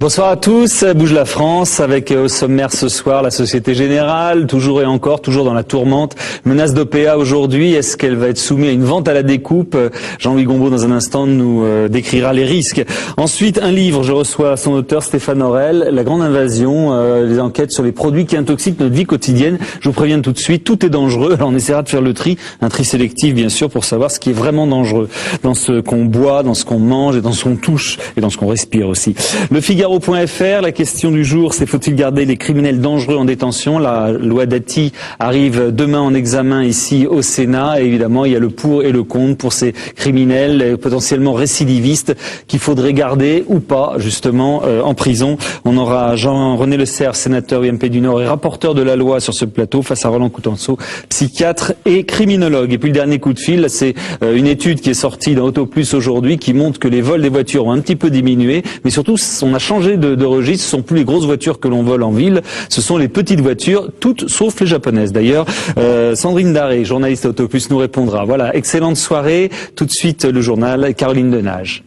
Bonsoir à tous, bouge la France avec au sommaire ce soir la Société Générale, toujours et encore, toujours dans la tourmente. Menace d'OPA aujourd'hui, est-ce qu'elle va être soumise à une vente à la découpe? Jean-Louis Gombaud dans un instant nous décrira les risques. Ensuite un livre, je reçois son auteur Stéphane Aurel, La Grande Invasion, les enquêtes sur les produits qui intoxiquent notre vie quotidienne. Je vous préviens tout de suite, tout est dangereux, alors on essaiera de faire le tri, un tri sélectif bien sûr pour savoir ce qui est vraiment dangereux dans ce qu'on boit, dans ce qu'on mange et dans ce qu'on touche et dans ce qu'on respire aussi. Le Figaro.fr, la question du jour, c'est faut-il garder les criminels dangereux en détention? La loi Dati arrive demain en examen ici au Sénat et évidemment il y a le pour et le contre pour ces criminels potentiellement récidivistes qu'il faudrait garder ou pas justement en prison. On aura Jean-René Le Cerf, sénateur UMP du Nord et rapporteur de la loi sur ce plateau face à Roland Coutenceau, psychiatre et criminologue. Et puis le dernier coup de fil, c'est une étude qui est sortie dans Auto Plus aujourd'hui qui montre que les vols des voitures ont un petit peu diminué, mais surtout on a changé de registre, ce sont plus les grosses voitures que l'on vole en ville, ce sont les petites voitures, toutes sauf les japonaises. D'ailleurs, Sandrine Daré, journaliste à Autoplus, nous répondra. Voilà, excellente soirée. Tout de suite, le journal, Caroline Denage.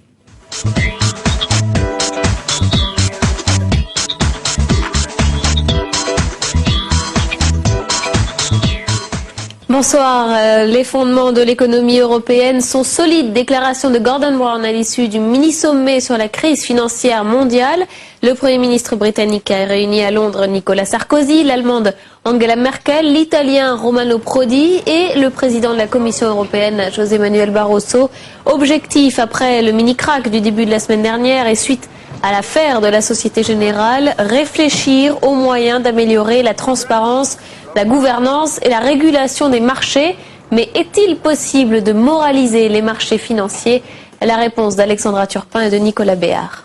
Bonsoir. Les fondements de l'économie européenne sont solides. Déclaration de Gordon Brown à l'issue du mini-sommet sur la crise financière mondiale. Le Premier ministre britannique a réuni à Londres Nicolas Sarkozy, l'Allemande Angela Merkel, l'Italien Romano Prodi et le président de la Commission européenne José Manuel Barroso. Objectif après le mini-crack du début de la semaine dernière et suite à l'affaire de la Société Générale, réfléchir aux moyens d'améliorer la transparence, la gouvernance et la régulation des marchés. Mais est-il possible de moraliser les marchés financiers? La réponse d'Alexandra Turpin et de Nicolas Béard.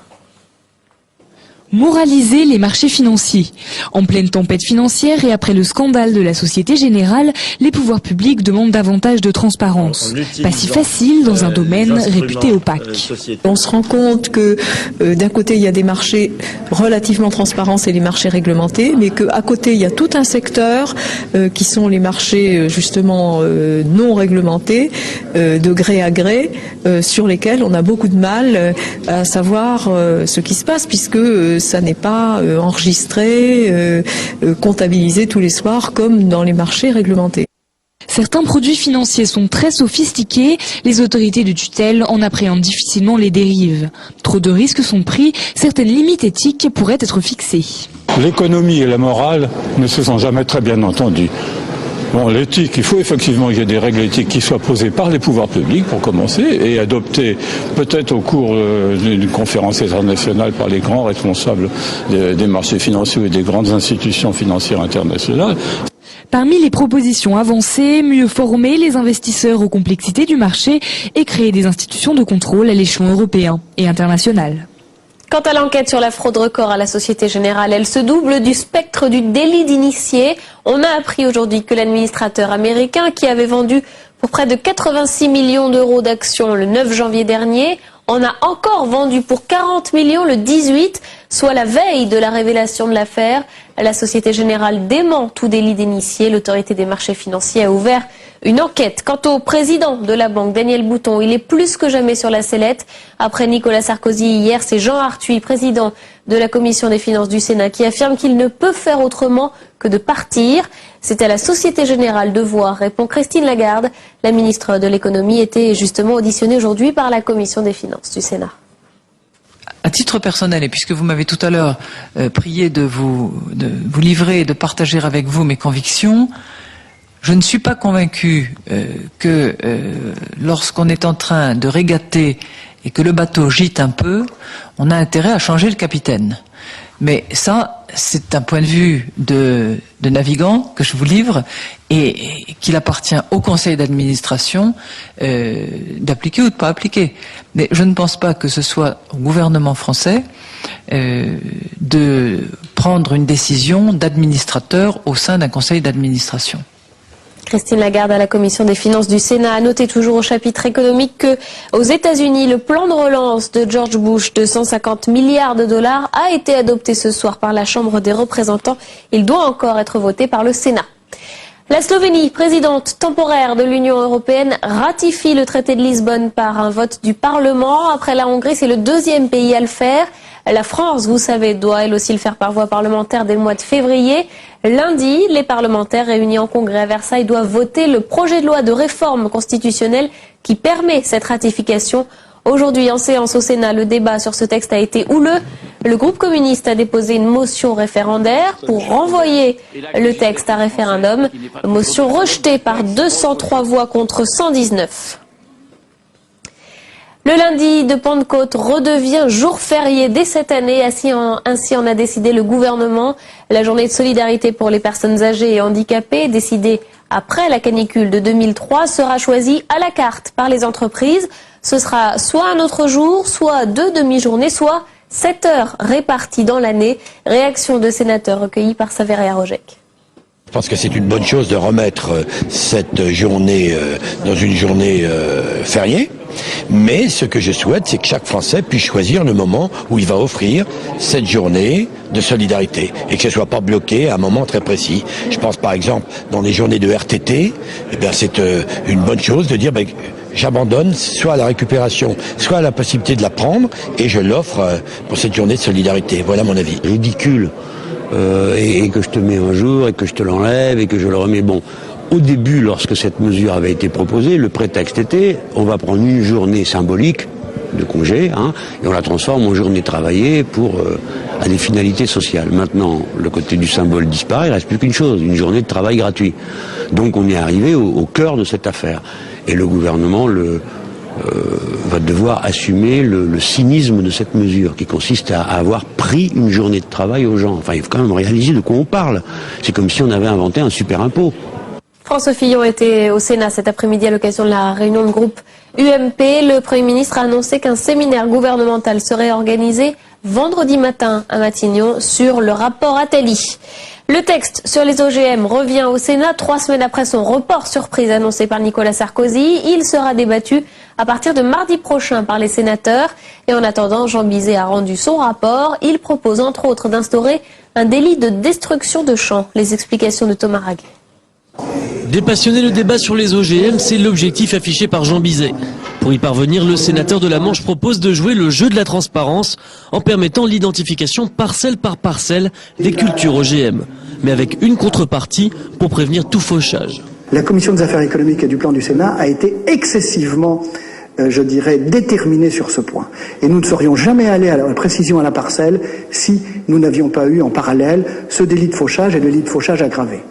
Moraliser les marchés financiers. En pleine tempête financière et après le scandale de la Société Générale, les pouvoirs publics demandent davantage de transparence. Pas si facile dans un domaine réputé opaque. On se rend compte que d'un côté il y a des marchés relativement transparents, c'est les marchés réglementés, mais qu'à côté il y a tout un secteur qui sont les marchés justement non réglementés, de gré à gré, sur lesquels on a beaucoup de mal à savoir ce qui se passe, puisque ça n'est pas enregistré, comptabilisé tous les soirs comme dans les marchés réglementés. Certains produits financiers sont très sophistiqués, les autorités de tutelle en appréhendent difficilement les dérives. Trop de risques sont pris, certaines limites éthiques pourraient être fixées. L'économie et la morale ne se sont jamais très bien entendues. Bon, l'éthique, il faut effectivement qu'il y ait des règles éthiques qui soient posées par les pouvoirs publics pour commencer et adoptées peut-être au cours d'une conférence internationale par les grands responsables des marchés financiers et des grandes institutions financières internationales. Parmi les propositions avancées, mieux former les investisseurs aux complexités du marché et créer des institutions de contrôle à l'échelon européen et international. Quant à l'enquête sur la fraude record à la Société Générale, elle se double du spectre du délit d'initié. On a appris aujourd'hui que l'administrateur américain, qui avait vendu pour près de 86 millions d'euros d'actions le 9 janvier dernier, en a encore vendu pour 40 millions le 18, soit la veille de la révélation de l'affaire. La Société Générale dément tout délit d'initié. L'autorité des marchés financiers a ouvert une enquête. Quant au président de la banque, Daniel Bouton, il est plus que jamais sur la sellette. Après Nicolas Sarkozy hier, c'est Jean Arthuis, président de la Commission des finances du Sénat, qui affirme qu'il ne peut faire autrement que de partir. C'est à la Société Générale de voir, répond Christine Lagarde. La ministre de l'économie était justement auditionnée aujourd'hui par la Commission des finances du Sénat. À titre personnel, et puisque vous m'avez tout à l'heure prié de vous livrer et de partager avec vous mes convictions, je ne suis pas convaincu que lorsqu'on est en train de régater et que le bateau gîte un peu, on a intérêt à changer le capitaine. Mais ça, c'est un point de vue de navigant que je vous livre et qu'il appartient au conseil d'administration d'appliquer ou de pas appliquer. Mais je ne pense pas que ce soit au gouvernement français de prendre une décision d'administrateur au sein d'un conseil d'administration. Christine Lagarde à la Commission des finances du Sénat a noté toujours au chapitre économique que aux États-Unis, le plan de relance de George Bush de 150 milliards de dollars a été adopté ce soir par la Chambre des représentants. Il doit encore être voté par le Sénat. La Slovénie, présidente temporaire de l'Union européenne, ratifie le traité de Lisbonne par un vote du Parlement. Après la Hongrie, c'est le deuxième pays à le faire. La France, vous savez, doit elle aussi le faire par voie parlementaire dès le mois de février. Lundi, les parlementaires réunis en congrès à Versailles doivent voter le projet de loi de réforme constitutionnelle qui permet cette ratification. Aujourd'hui, en séance au Sénat, le débat sur ce texte a été houleux. Le groupe communiste a déposé une motion référendaire pour renvoyer le texte à référendum. Motion rejetée par 203 voix contre 119. Le lundi de Pentecôte redevient jour férié dès cette année. Ainsi en a décidé le gouvernement. La journée de solidarité pour les personnes âgées et handicapées, décidée après la canicule de 2003, sera choisie à la carte par les entreprises. Ce sera soit un autre jour, soit 2 demi-journées, soit 7 heures réparties dans l'année. Réaction de sénateurs recueillis par Saveria Rojek. Je pense que c'est une bonne chose de remettre cette journée dans une journée fériée. Mais ce que je souhaite, c'est que chaque Français puisse choisir le moment où il va offrir cette journée de solidarité et que ce soit pas bloqué à un moment très précis. Je pense par exemple dans les journées de RTT, eh bien c'est une bonne chose de dire j'abandonne soit à la récupération, soit à la possibilité de la prendre et je l'offre pour cette journée de solidarité. Voilà mon avis. Ridicule et que je te mets un jour et que je te l'enlève et que je le remets. Bon. Au début, lorsque cette mesure avait été proposée, le prétexte était on va prendre une journée symbolique de congé et on la transforme en journée travaillée pour à des finalités sociales. Maintenant, le côté du symbole disparaît, il ne reste plus qu'une chose, une journée de travail gratuit. Donc on est arrivé au cœur de cette affaire. Et le gouvernement va devoir assumer le cynisme de cette mesure qui consiste à avoir pris une journée de travail aux gens. Enfin, il faut quand même réaliser de quoi on parle. C'est comme si on avait inventé un super impôt. François Fillon était au Sénat cet après-midi à l'occasion de la réunion de groupe UMP. Le Premier ministre a annoncé qu'un séminaire gouvernemental serait organisé vendredi matin à Matignon sur le rapport Attali. Le texte sur les OGM revient au Sénat 3 semaines après son report surprise annoncé par Nicolas Sarkozy. Il sera débattu à partir de mardi prochain par les sénateurs. Et en attendant, Jean Bizet a rendu son rapport. Il propose entre autres d'instaurer un délit de destruction de champs. Les explications de Thomas Raguet. Dépassionner le débat sur les OGM, c'est l'objectif affiché par Jean Bizet. Pour y parvenir, le sénateur de la Manche propose de jouer le jeu de la transparence en permettant l'identification parcelle par parcelle des cultures OGM, mais avec une contrepartie pour prévenir tout fauchage. La Commission des affaires économiques et du plan du Sénat a été excessivement, je dirais, déterminée sur ce point. Et nous ne serions jamais allés à la précision à la parcelle si nous n'avions pas eu en parallèle ce délit de fauchage et le délit de fauchage aggravé.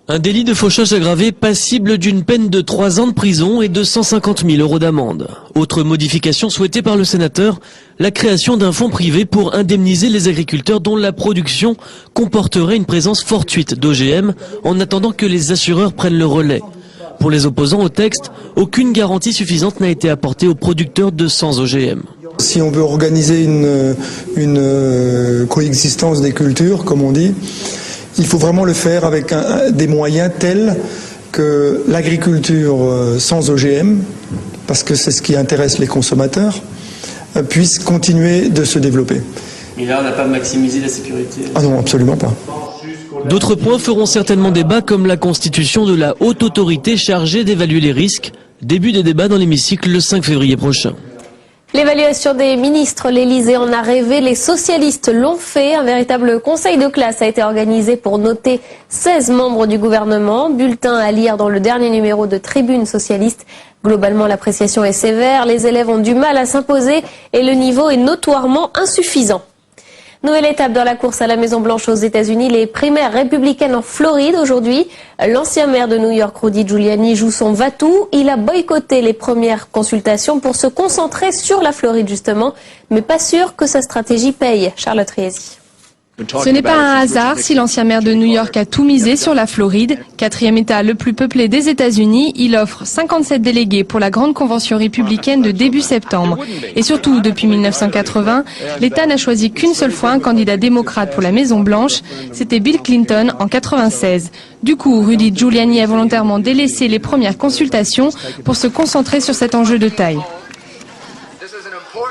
Un délit de fauchage aggravé passible d'une peine de 3 ans de prison et de 150 000 € d'amende. Autre modification souhaitée par le sénateur, la création d'un fonds privé pour indemniser les agriculteurs dont la production comporterait une présence fortuite d'OGM en attendant que les assureurs prennent le relais. Pour les opposants au texte, aucune garantie suffisante n'a été apportée aux producteurs de sans OGM. Si on veut organiser une coexistence des cultures, comme on dit, il faut vraiment le faire avec des moyens tels que l'agriculture sans OGM, parce que c'est ce qui intéresse les consommateurs, puisse continuer de se développer. Mais là, on n'a pas maximisé la sécurité. Ah non, absolument pas. D'autres points feront certainement débat, comme la constitution de la haute autorité chargée d'évaluer les risques. Début des débats dans l'hémicycle le 5 février prochain. L'évaluation des ministres, l'Élysée en a rêvé, les socialistes l'ont fait. Un véritable conseil de classe a été organisé pour noter 16 membres du gouvernement. Bulletin à lire dans le dernier numéro de Tribune socialiste. Globalement, l'appréciation est sévère, les élèves ont du mal à s'imposer et le niveau est notoirement insuffisant. Nouvelle étape dans la course à la Maison-Blanche aux États-Unis, les primaires républicaines en Floride aujourd'hui. L'ancien maire de New York, Rudy Giuliani, joue son va-tout. Il a boycotté les premières consultations pour se concentrer sur la Floride justement, mais pas sûr que sa stratégie paye. Charlotte Riesi. Ce n'est pas un hasard si l'ancien maire de New York a tout misé sur la Floride. 4e État le plus peuplé des États-Unis, il offre 57 délégués pour la grande convention républicaine de début septembre. Et surtout, depuis 1980, l'État n'a choisi qu'une seule fois un candidat démocrate pour la Maison-Blanche. C'était Bill Clinton en 96. Du coup, Rudy Giuliani a volontairement délaissé les premières consultations pour se concentrer sur cet enjeu de taille.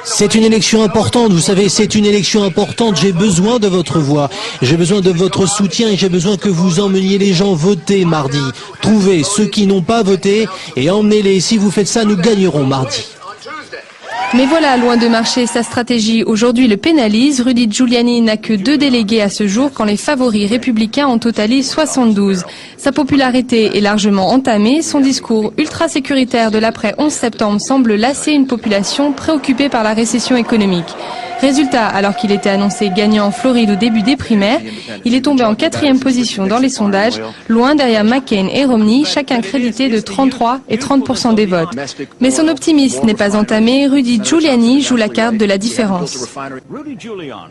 C'est une élection importante, vous savez, c'est une élection importante. J'ai besoin de votre voix, j'ai besoin de votre soutien et j'ai besoin que vous emmeniez les gens voter mardi. Trouvez ceux qui n'ont pas voté et emmenez-les. Si vous faites ça, nous gagnerons mardi. Mais voilà, loin de marcher, sa stratégie aujourd'hui le pénalise. Rudy Giuliani n'a que 2 délégués à ce jour quand les favoris républicains en totalise 72. Sa popularité est largement entamée. Son discours ultra-sécuritaire de l'après 11 septembre semble lasser une population préoccupée par la récession économique. Résultat, alors qu'il était annoncé gagnant en Floride au début des primaires, il est tombé en 4e position dans les sondages, loin derrière McCain et Romney, chacun crédité de 33 et 30% des votes. Mais son optimisme n'est pas entamé, Rudy Giuliani joue la carte de la différence.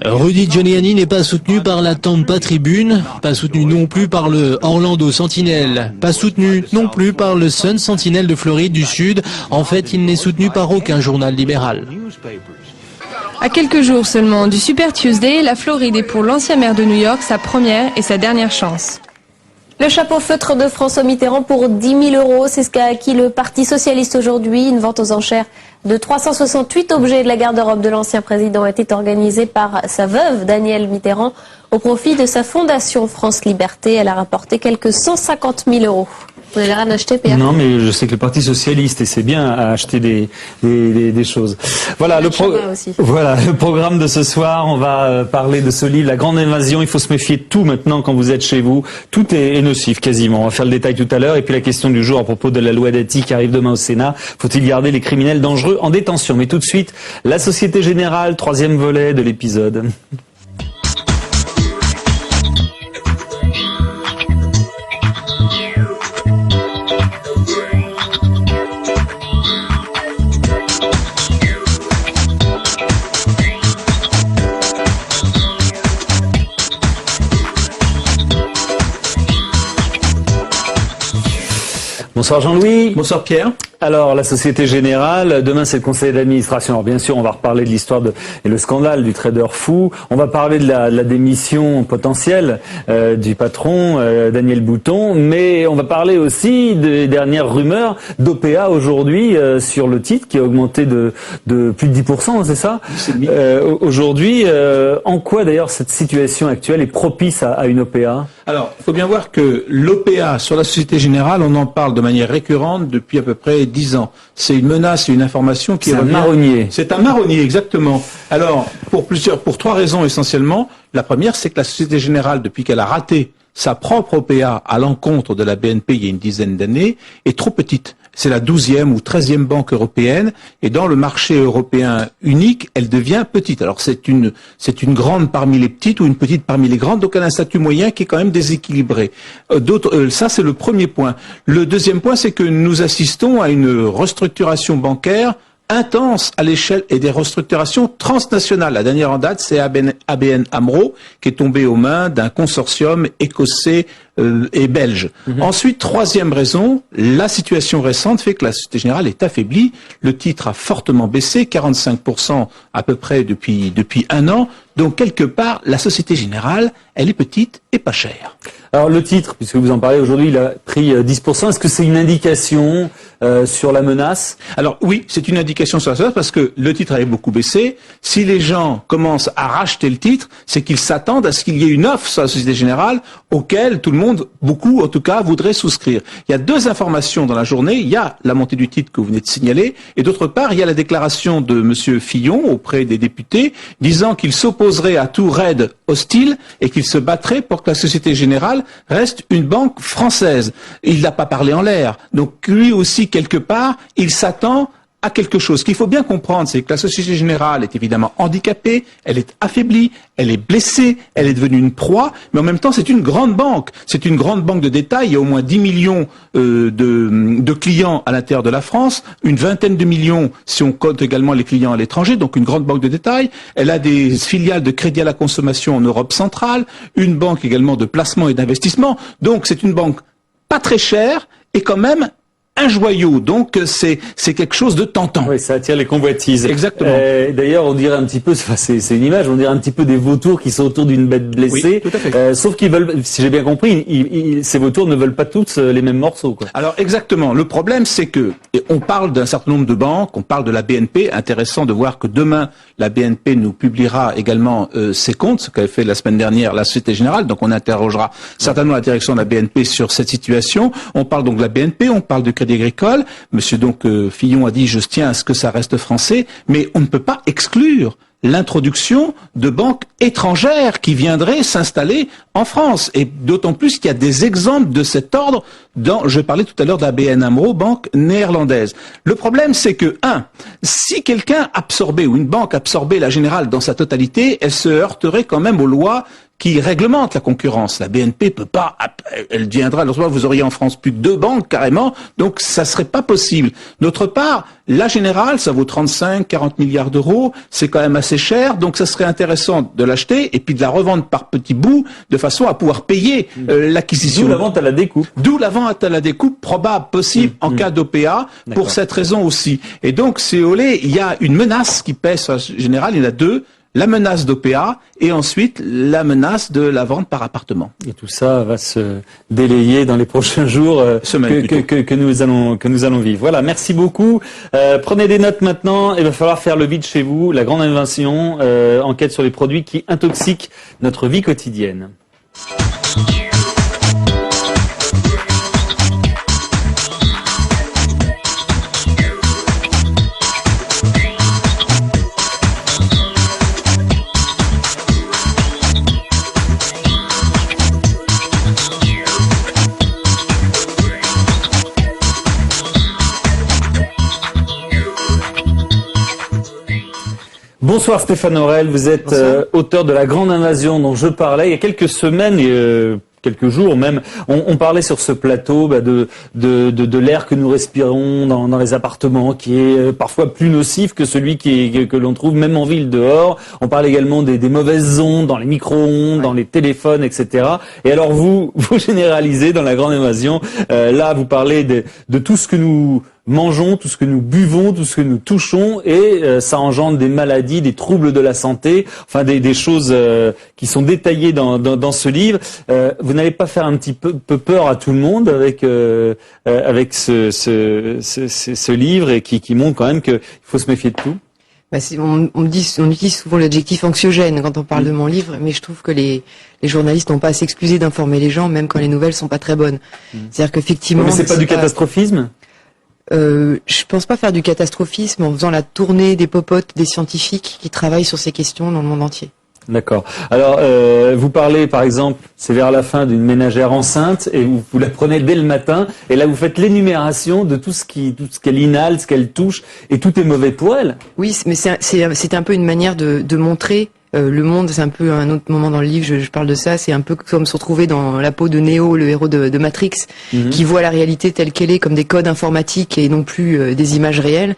Rudy Giuliani n'est pas soutenu par la Tampa Tribune, pas soutenu non plus par le Orlando Sentinel, pas soutenu non plus par le Sun Sentinel de Floride du Sud. En fait, il n'est soutenu par aucun journal libéral. À quelques jours seulement du Super Tuesday, la Floride est pour l'ancien maire de New York sa première et sa dernière chance. Le chapeau feutre de François Mitterrand pour 10 000 €, c'est ce qu'a acquis le Parti socialiste aujourd'hui. Une vente aux enchères de 368 objets de la garde-robe de l'ancien président était organisée par sa veuve, Danielle Mitterrand, au profit de sa fondation France Liberté. Elle a rapporté quelques 150 000 €. Vous n'avez rien acheté, Pierre? Non, mais je sais que le Parti socialiste, et c'est bien, à acheter des choses. Voilà le programme de ce soir. On va parler de ce livre, La Grande Invasion. Il faut se méfier de tout maintenant quand vous êtes chez vous. Tout est nocif quasiment. On va faire le détail tout à l'heure. Et puis la question du jour à propos de la loi Dati qui arrive demain au Sénat. Faut-il garder les criminels dangereux en détention? Mais tout de suite, la Société Générale, 3e volet de l'épisode. Bonsoir Jean-Louis. Bonsoir Pierre. Alors, la Société Générale, demain c'est le conseil d'administration. Alors bien sûr, on va reparler de l'histoire et le scandale du trader fou. On va parler de la démission potentielle du patron Daniel Bouton, mais on va parler aussi des dernières rumeurs d'OPA aujourd'hui sur le titre qui a augmenté de plus de 10%, c'est ça? Aujourd'hui, en quoi d'ailleurs cette situation actuelle est propice à une OPA? Alors, il faut bien voir que l'OPA sur la Société Générale, on en parle de manière récurrente depuis à peu près 10 ans. C'est une menace et une information qui revient. C'est un marronnier. C'est un marronnier, exactement. Alors, pour 3 raisons essentiellement. La première, c'est que la Société Générale, depuis qu'elle a raté sa propre OPA à l'encontre de la BNP il y a une dizaine d'années, est trop petite. C'est la 12e ou 13e banque européenne et dans le marché européen unique, elle devient petite. Alors c'est une grande parmi les petites ou une petite parmi les grandes, donc elle a un statut moyen qui est quand même déséquilibré. Ça c'est le premier point. Le deuxième point, c'est que nous assistons à une restructuration bancaire intense à l'échelle et des restructurations transnationales. La dernière en date, c'est ABN AMRO, qui est tombé aux mains d'un consortium écossais et belge. Ensuite, troisième raison, la situation récente fait que la Société Générale est affaiblie. Le titre a fortement baissé, 45% à peu près depuis 1 an. Donc, quelque part, la Société Générale, elle est petite et pas chère. Alors, le titre, puisque vous en parlez aujourd'hui, il a pris 10%. Est-ce que c'est une indication sur la menace? Alors, oui, c'est une indication sur la menace parce que le titre avait beaucoup baissé. Si les gens commencent à racheter le titre, c'est qu'ils s'attendent à ce qu'il y ait une offre sur la Société Générale auquel tout le monde, beaucoup en tout cas, voudrait souscrire. Il y a 2 informations dans la journée. Il y a la montée du titre que vous venez de signaler et d'autre part, il y a la déclaration de Monsieur Fillon auprès des députés disant qu'il s'opposerait à tout raid hostile et qu'il se battrait pour que la Société Générale reste une banque française. Il n'a pas parlé en l'air. Donc lui aussi, quelque part, il s'attend à quelque chose. Ce qu'il faut bien comprendre, c'est que la Société Générale est évidemment handicapée, elle est affaiblie, elle est blessée, elle est devenue une proie, mais en même temps, c'est une grande banque. C'est une grande banque de détail. Il y a au moins 10 millions de clients à l'intérieur de la France, une vingtaine de millions si on compte également les clients à l'étranger, donc une grande banque de détail. Elle a des filiales de crédit à la consommation en Europe centrale, une banque également de placement et d'investissement. Donc, c'est une banque pas très chère et quand même un joyau, donc c'est quelque chose de tentant. Oui, ça attire les convoitises. Exactement. D'ailleurs, on dirait un petit peu, c'est une image, on dirait un petit peu des vautours qui sont autour d'une bête blessée. Oui, tout à fait. Sauf qu'ils veulent, si j'ai bien compris, ces vautours ne veulent pas tous les mêmes morceaux, quoi. Alors exactement. Le problème, c'est que on parle d'un certain nombre de banques, on parle de la BNP. Intéressant de voir que demain la BNP nous publiera également ses comptes, ce qu'avait fait la semaine dernière la Société Générale. Donc on interrogera certainement la direction de la BNP sur cette situation. On parle donc de la BNP, on parle de Crédit Agricole. Monsieur Fillon a dit je tiens à ce que ça reste français, mais on ne peut pas exclure l'introduction de banques étrangères qui viendraient s'installer en France. Et d'autant plus qu'il y a des exemples de cet ordre je parlais tout à l'heure d'ABN AMRO, banque néerlandaise. Le problème, c'est que, si quelqu'un absorbait, ou une banque absorbait la Générale dans sa totalité, elle se heurterait quand même aux lois qui réglemente la concurrence. La BNP peut pas, elle viendra, vous auriez en France plus de 2 banques carrément, donc ça serait pas possible. D'autre part, la Générale, ça vaut 35-40 milliards d'euros, c'est quand même assez cher, donc ça serait intéressant de l'acheter et puis de la revendre par petits bouts, de façon à pouvoir payer l'acquisition. D'où la vente à la découpe. D'où la vente à la découpe, probable, possible, en cas d'OPA, pour cette raison aussi. Et donc, c'est olé, il y a une menace qui pèse sur la Générale, il y en a 2. La menace d'OPA et ensuite la menace de la vente par appartement. Et tout ça va se délayer dans les prochains jours que nous allons vivre. Voilà, merci beaucoup. Prenez des notes maintenant. Il va falloir faire le vide chez vous. La grande invention, enquête sur les produits qui intoxiquent notre vie quotidienne. Bonsoir Stéphane Aurel, vous êtes auteur de La Grande Invasion dont je parlais il y a quelques semaines et quelques jours même. On parlait sur ce plateau de l'air que nous respirons dans les appartements, qui est parfois plus nocif que celui que l'on trouve même en ville dehors. On parle également des mauvaises ondes dans les micro-ondes, dans les téléphones, etc. Et alors vous généralisez dans La Grande Invasion. Là, vous parlez de tout ce que nous mangeons, tout ce que nous buvons, tout ce que nous touchons, et ça engendre des maladies, des troubles de la santé, enfin des choses qui sont détaillées dans ce livre. Vous n'allez pas faire un petit peu peur à tout le monde avec ce livre et qui montre quand même qu'il faut se méfier de tout? On utilise souvent l'adjectif anxiogène quand on parle de mon livre, mais je trouve que les journalistes n'ont pas à s'excuser d'informer les gens, même quand les nouvelles sont pas très bonnes. C'est-à-dire qu'effectivement... Mais c'est pas du catastrophisme? Je pense pas faire du catastrophisme en faisant la tournée des popotes des scientifiques qui travaillent sur ces questions dans le monde entier. D'accord. Alors, vous parlez, par exemple, c'est vers la fin, d'une ménagère enceinte, et vous la prenez dès le matin, et là vous faites l'énumération de tout ce qu'elle inhale, ce qu'elle touche, et tout est mauvais pour elle. Oui, mais c'est un peu une manière de montrer le monde. C'est un peu un autre moment dans le livre, je parle de ça, c'est un peu comme se retrouver dans la peau de Neo, le héros de Matrix, qui voit la réalité telle qu'elle est, comme des codes informatiques et non plus des images réelles.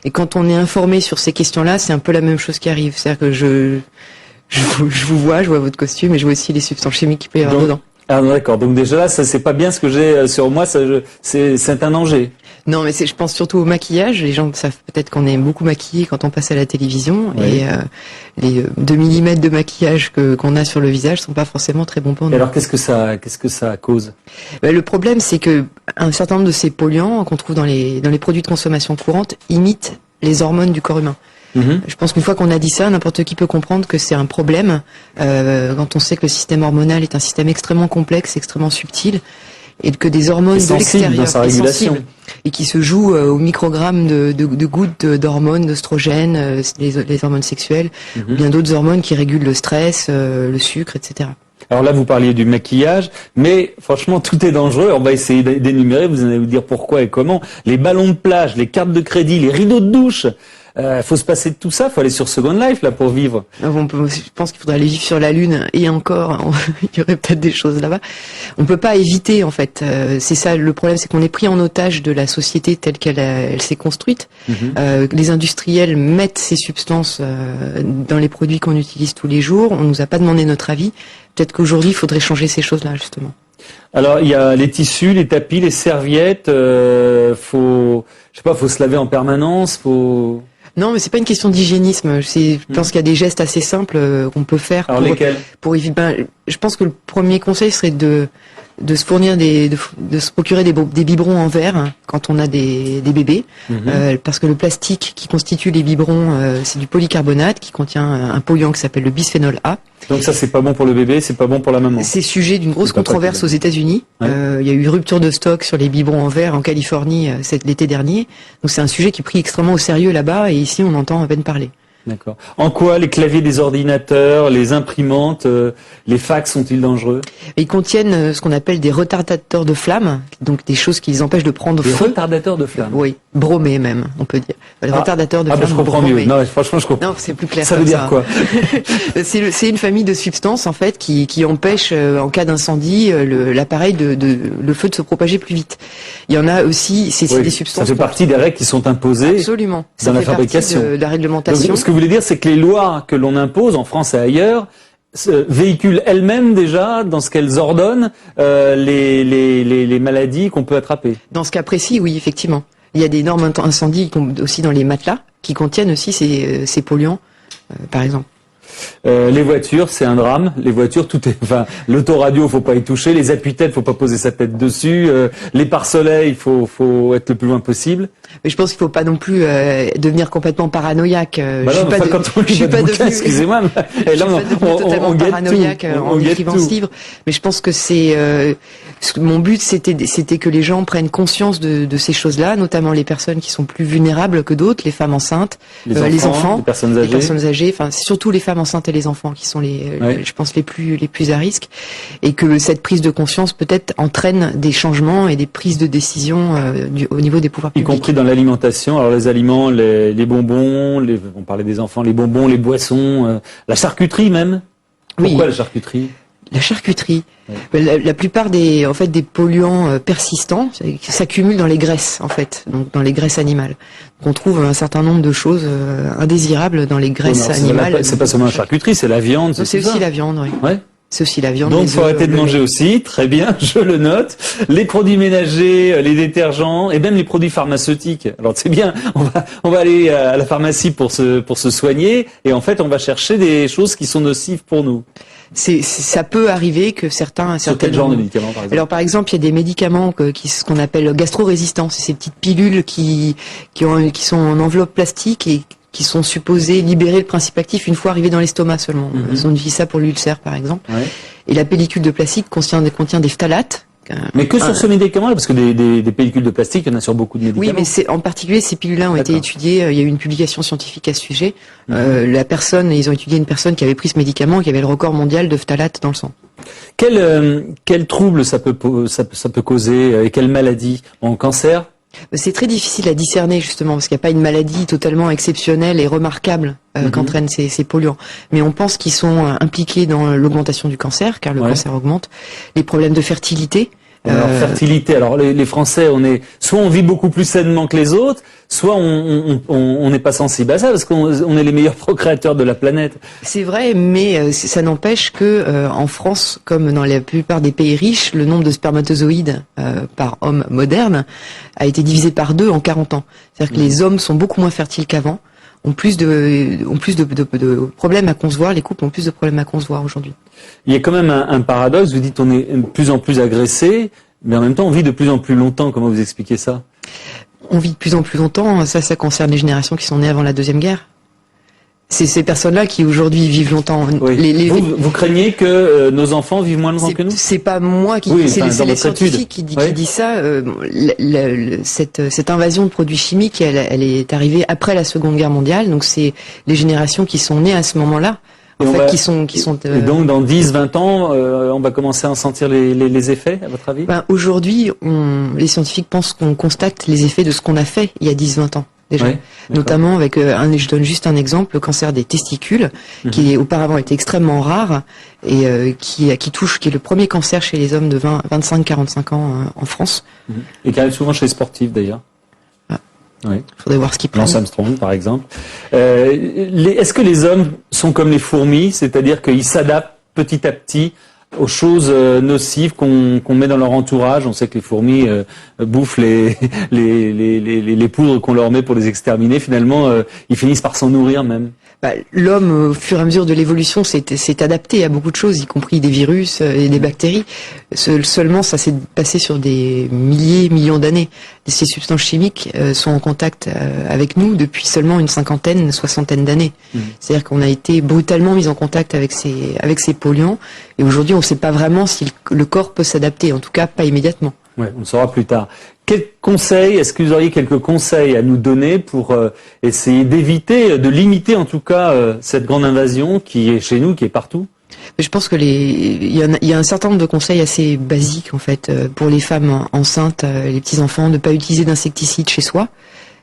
Et quand on est informé sur ces questions-là, c'est un peu la même chose qui arrive. C'est-à-dire que je vous vois, je vois votre costume et je vois aussi les substances chimiques qu'il peut y avoir dedans. Ah d'accord, donc déjà là, ça c'est pas bien ce que j'ai sur moi, c'est un danger. Non, mais je pense surtout au maquillage. Les gens savent peut-être qu'on est beaucoup maquillés quand on passe à la télévision, et les 2 mm de maquillage qu'on a sur le visage sont pas forcément très bons pour nous. Et alors qu'est-ce que ça cause? Le problème, c'est que un certain nombre de ces polluants qu'on trouve dans les produits de consommation courante imitent les hormones du corps humain. Je pense qu'une fois qu'on a dit ça, n'importe qui peut comprendre que c'est un problème quand on sait que le système hormonal est un système extrêmement complexe, extrêmement subtil, et que des hormones de l'extérieur sont sensibles et qui se jouent au microgramme de gouttes d'hormones, d'oestrogènes, les hormones sexuelles, ou bien d'autres hormones qui régulent le stress, le sucre, etc. Alors là, vous parliez du maquillage, mais franchement, tout est dangereux. On va essayer d'énumérer, vous allez vous dire pourquoi et comment. Les ballons de plage, les cartes de crédit, les rideaux de douche. Faut se passer de tout ça, faut aller sur Second Life là pour vivre. Je pense qu'il faudrait aller vivre sur la Lune, et encore, il y aurait peut-être des choses là-bas. On peut pas éviter en fait. C'est ça le problème, c'est qu'on est pris en otage de la société telle qu'elle s'est construite. Les industriels mettent ces substances dans les produits qu'on utilise tous les jours. On nous a pas demandé notre avis. Peut-être qu'aujourd'hui, il faudrait changer ces choses-là justement. Alors il y a les tissus, les tapis, les serviettes. Faut se laver en permanence. Non, mais c'est pas une question d'hygiénisme. Je pense qu'il y a des gestes assez simples qu'on peut faire. Alors lesquels? Pour éviter. Je pense que le premier conseil serait de se fournir de se procurer des biberons en verre quand on a des bébés, parce que le plastique qui constitue les biberons, c'est du polycarbonate qui contient un polluant qui s'appelle le bisphénol A. Donc ça, c'est pas bon pour le bébé, c'est pas bon pour la maman. C'est sujet d'une grosse controverse aux États-Unis. Il y a eu rupture de stock sur les biberons en verre en Californie l'été dernier. Donc c'est un sujet qui est pris extrêmement au sérieux là-bas, et ici on entend à peine parler. D'accord. En quoi les claviers des ordinateurs, les imprimantes, les fax sont-ils dangereux? Ils contiennent ce qu'on appelle des retardateurs de flamme, donc des choses qui les empêchent de prendre feu. Des retardateurs de flamme? Oui, bromés même, on peut dire. Les retardateurs de flamme. Ah, je comprends mieux. Non, franchement, je comprends. Non, c'est plus clair. Ça veut dire quoi? C'est une famille de substances, en fait, qui empêchent, en cas d'incendie, l'appareil le feu de se propager plus vite. Il y en a aussi, c'est des substances. Ça fait partie des règles qui sont imposées. Absolument. Dans la fabrication. De la réglementation. Donc, ce que vous voulez dire, c'est que les lois que l'on impose en France et ailleurs véhiculent elles-mêmes déjà, dans ce qu'elles ordonnent, les maladies qu'on peut attraper. Dans ce cas précis, oui, effectivement. Il y a des normes incendie aussi dans les matelas qui contiennent aussi ces polluants, par exemple. Les voitures, c'est un drame. Les voitures, l'autoradio, faut pas y toucher. Les appuis-têtes, faut pas poser sa tête dessus. Les pare-soleils, faut être le plus loin possible. Mais je pense qu'il faut pas non plus devenir complètement paranoïaque. Je suis pas devenu, excusez-moi. Totalement paranoïaque en écrivant ce livre. Mais je pense que mon but, c'était que les gens prennent conscience de ces choses-là, notamment les personnes qui sont plus vulnérables que d'autres, les femmes enceintes, les enfants, les personnes âgées. Enfin, c'est surtout les femmes enceintes et les enfants qui sont je pense les plus à risque, et que cette prise de conscience peut-être entraîne des changements et des prises de décision au niveau des pouvoirs publics. Y compris dans l'alimentation. Alors les aliments, les bonbons, on parlait des enfants, les bonbons, les boissons, la charcuterie même. Pourquoi la charcuterie? La charcuterie. La plupart des polluants persistants s'accumulent dans les graisses, en fait, donc dans les graisses animales. Donc on trouve un certain nombre de choses indésirables dans les graisses animales. C'est pas seulement la charcuterie, c'est la viande. C'est aussi la viande, oui. Ouais. C'est aussi la viande. Donc, faut arrêter de manger aussi. Très bien, je le note. Les produits ménagers, les détergents et même les produits pharmaceutiques. Alors, c'est bien. On va aller à la pharmacie pour se soigner. Et en fait, on va chercher des choses qui sont nocives pour nous. Ça peut arriver que certains. Sur quel genre de médicaments, par exemple? Alors, par exemple, il y a des médicaments ce qu'on appelle gastro-résistants. C'est ces petites pilules qui sont en enveloppe plastique et qui sont supposés libérer le principe actif une fois arrivé dans l'estomac seulement. On utilise ça pour l'ulcère, par exemple. Ouais. Et la pellicule de plastique contient des phtalates. Mais que sur ce médicament-là, parce que des pellicules de plastique, il y en a sur beaucoup de médicaments. Oui, mais en particulier, ces pilules-là ont été étudiées. Il y a eu une publication scientifique à ce sujet. Ils ont étudié une personne qui avait pris ce médicament, qui avait le record mondial de phtalates dans le sang. Quel trouble ça peut causer, et quelle maladie? Cancer? C'est très difficile à discerner justement parce qu'il n'y a pas une maladie totalement exceptionnelle et remarquable qu'entraînent ces polluants. Mais on pense qu'ils sont impliqués dans l'augmentation du cancer, car le cancer augmente, les problèmes de fertilité. Alors fertilité. Alors les Français, soit on vit beaucoup plus sainement que les autres, soit on n'est pas sensible à ça parce qu'on est les meilleurs procréateurs de la planète. C'est vrai, mais ça n'empêche que en France, comme dans la plupart des pays riches, le nombre de spermatozoïdes par homme moderne a été divisé par 2 en 40 ans. C'est-à-dire que les hommes sont beaucoup moins fertiles qu'avant, ont plus de problèmes à concevoir, les couples ont plus de problèmes à concevoir aujourd'hui. Il y a quand même un paradoxe, vous dites on est de plus en plus agressé, mais en même temps on vit de plus en plus longtemps, comment vous expliquez ça? On vit de plus en plus longtemps, ça concerne les générations qui sont nées avant la Deuxième Guerre. C'est ces personnes-là qui aujourd'hui vivent longtemps. Oui. Vous craignez que nos enfants vivent moins longtemps que nous? C'est pas moi qui dis, c'est les scientifiques qui disent ça. Cette invasion de produits chimiques, elle est arrivée après la Seconde Guerre mondiale, donc c'est les générations qui sont nées à ce moment-là. Et donc dans 10-20 ans, on va commencer à en sentir les effets, à votre avis? Aujourd'hui, les scientifiques pensent qu'on constate les effets de ce qu'on a fait il y a 10-20 ans. Déjà. Notamment avec, je donne juste un exemple, le cancer des testicules, qui auparavant était extrêmement rare et qui est le premier cancer chez les hommes de 25-45 ans en France. Et qui arrive souvent chez les sportifs d'ailleurs. Oui. Faudrait voir ce qu'ils prennent. Lance Armstrong, par exemple. Est-ce que les hommes sont comme les fourmis, c'est-à-dire qu'ils s'adaptent petit à petit aux choses nocives qu'on met dans leur entourage. On sait que les fourmis bouffent les poudres qu'on leur met pour les exterminer. Finalement, ils finissent par s'en nourrir même. L'homme, au fur et à mesure de l'évolution, s'est adapté à beaucoup de choses, y compris des virus et des bactéries. Seulement, ça s'est passé sur des millions d'années. Ces substances chimiques sont en contact avec nous depuis seulement une soixantaine d'années. C'est-à-dire qu'on a été brutalement mis en contact avec ces polluants. Et aujourd'hui, on ne sait pas vraiment si le corps peut s'adapter, en tout cas pas immédiatement. Ouais, on le saura plus tard. Quels conseils, est-ce que vous auriez quelques conseils à nous donner pour essayer d'éviter, de limiter en tout cas cette grande invasion qui est chez nous, qui est partout? Je pense que il y a un certain nombre de conseils assez basiques en fait pour les femmes enceintes, les petits enfants, de ne pas utiliser d'insecticides chez soi.